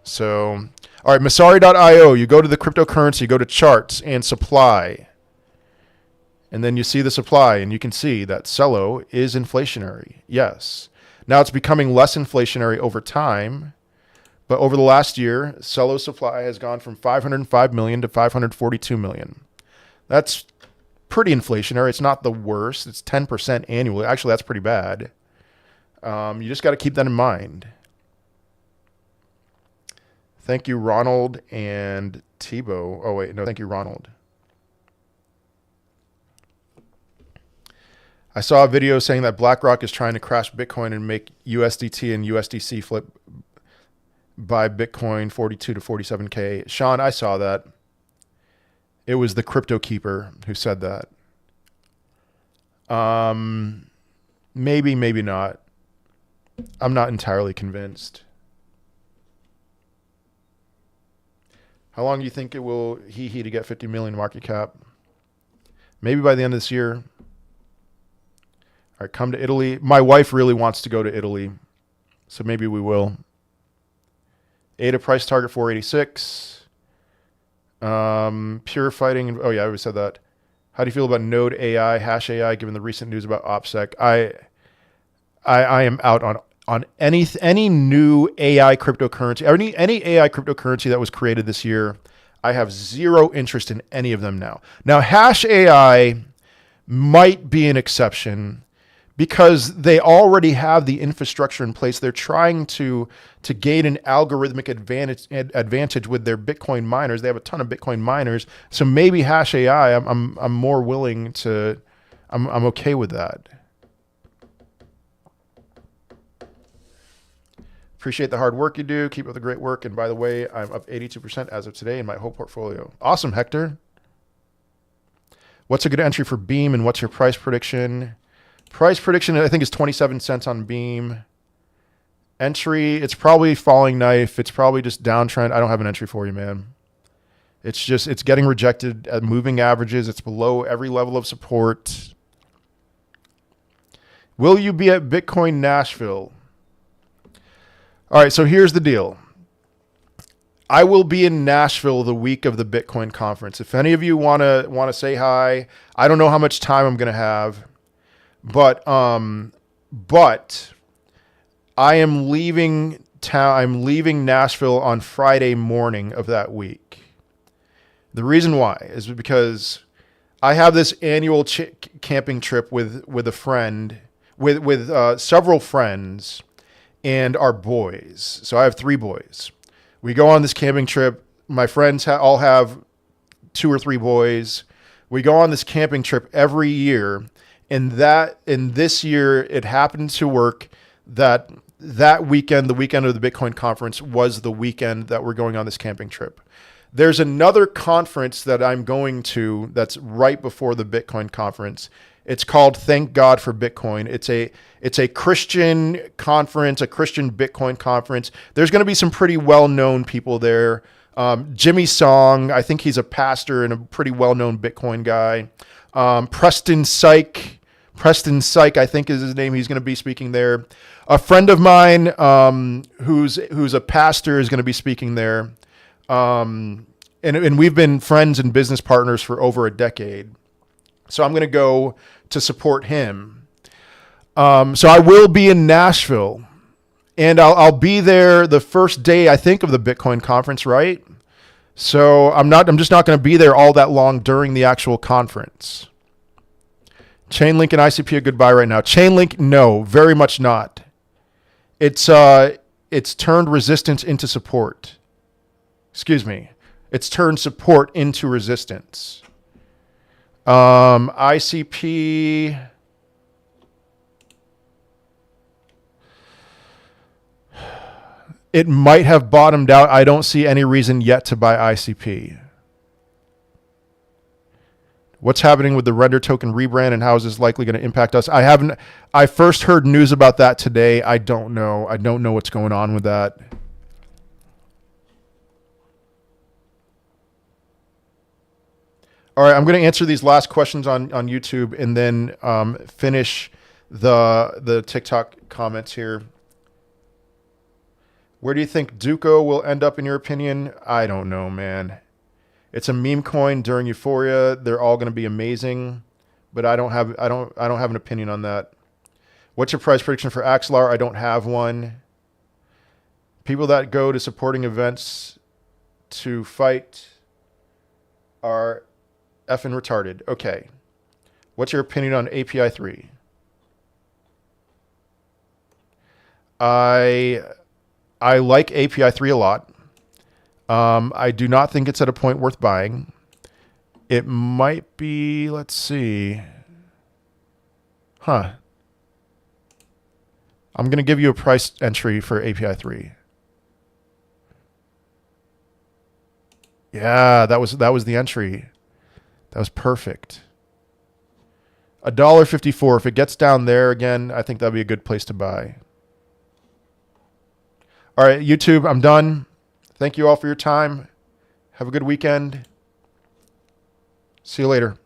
So, all right, Masari.io. You go to the cryptocurrency, you go to charts and supply. And then you see the supply, and you can see that Celo is inflationary. Yes. Now it's becoming less inflationary over time. But over the last year, Celo supply has gone from 505 million to 542 million. That's pretty inflationary. It's not the worst. It's 10% annually. Actually, that's pretty bad. You just got to keep that in mind. Thank you, Ronald and Tebow. Oh, wait. No, thank you, Ronald. I saw a video saying that BlackRock is trying to crash Bitcoin and make USDT and USDC flip by Bitcoin 42 to 47K. Sean, I saw that. It was the Crypto Keeper who said that. Maybe, maybe not. I'm not entirely convinced. How long do you think it will HEEHEE to get 50 million market cap? Maybe by the end of this year. All right, come to Italy. My wife really wants to go to Italy, so maybe we will. ADA price target 486. Pure fighting. Oh yeah, I already said that. How do you feel about Node AI, Hash AI, given the recent news about OPSEC? I am out on any new AI cryptocurrency, or any AI cryptocurrency that was created this year. I have zero interest in any of them now. Now, Hash AI might be an exception because they already have the infrastructure in place. They're trying to gain an algorithmic advantage with their Bitcoin miners. They have a ton of Bitcoin miners, so maybe Hash AI. I'm more willing to. I'm okay with that. Appreciate the hard work you do. Keep up the great work. And by the way, I'm up 82% as of today in my whole portfolio. Awesome, Hector. What's a good entry for Beam and what's your price prediction? Price prediction, I think, is 27 cents on Beam. Entry, it's probably falling knife. It's probably just downtrend. I don't have an entry for you, man. It's getting rejected at moving averages. It's below every level of support. Will you be at Bitcoin Nashville? All right, so here's the deal. I will be in Nashville the week of the Bitcoin conference. If any of you want to say hi, I don't know how much time I'm going to have, but I am leaving town. I'm leaving Nashville on Friday morning of that week. The reason why is because I have this annual camping trip with a friend, with several friends and our boys. So I have 3 boys. We go on this camping trip. My friends all have 2 or 3 boys. We go on this camping trip every year. And this year, it happened to work that weekend, the weekend of the Bitcoin conference, was the weekend that we're going on this camping trip. There's another conference that I'm going to that's right before the Bitcoin conference. It's called Thank God for Bitcoin. It's a Christian conference, a Christian Bitcoin conference. There's going to be some pretty well-known people there. Jimmy Song, I think he's a pastor and a pretty well-known Bitcoin guy. Preston Syke, I think is his name. He's going to be speaking there. A friend of mine who's a pastor is going to be speaking there. And we've been friends and business partners for over a decade. So I'm going to go to support him. So I will be in Nashville, and I'll be there the first day, I think, of the Bitcoin conference, right? So I'm just not going to be there all that long during the actual conference. Chainlink and ICP a good buy right now. Chainlink, no, very much not. It's turned resistance into support. Excuse me. It's turned support into resistance. ICP. It might have bottomed out. I don't see any reason yet to buy ICP. What's happening with the render token rebrand and how is this likely going to impact us? I first heard news about that today. I don't know. I don't know what's going on with that. All right, I'm going to answer these last questions on YouTube and then finish the TikTok comments here. Where do you think Duco will end up in your opinion? I don't know, man. It's a meme coin during euphoria. They're all going to be amazing, but I don't have an opinion on that. What's your price prediction for Axelar? I don't have one. People that go to supporting events to fight are effing retarded. Okay. What's your opinion on API 3? I like API 3 a lot. I do not think it's at a point worth buying. It might be, let's see. I'm going to give you a price entry for API 3. Yeah, that was the entry. That was perfect. $1.54. If it gets down there again, I think that'd be a good place to buy. All right, YouTube, I'm done. Thank you all for your time. Have a good weekend. See you later.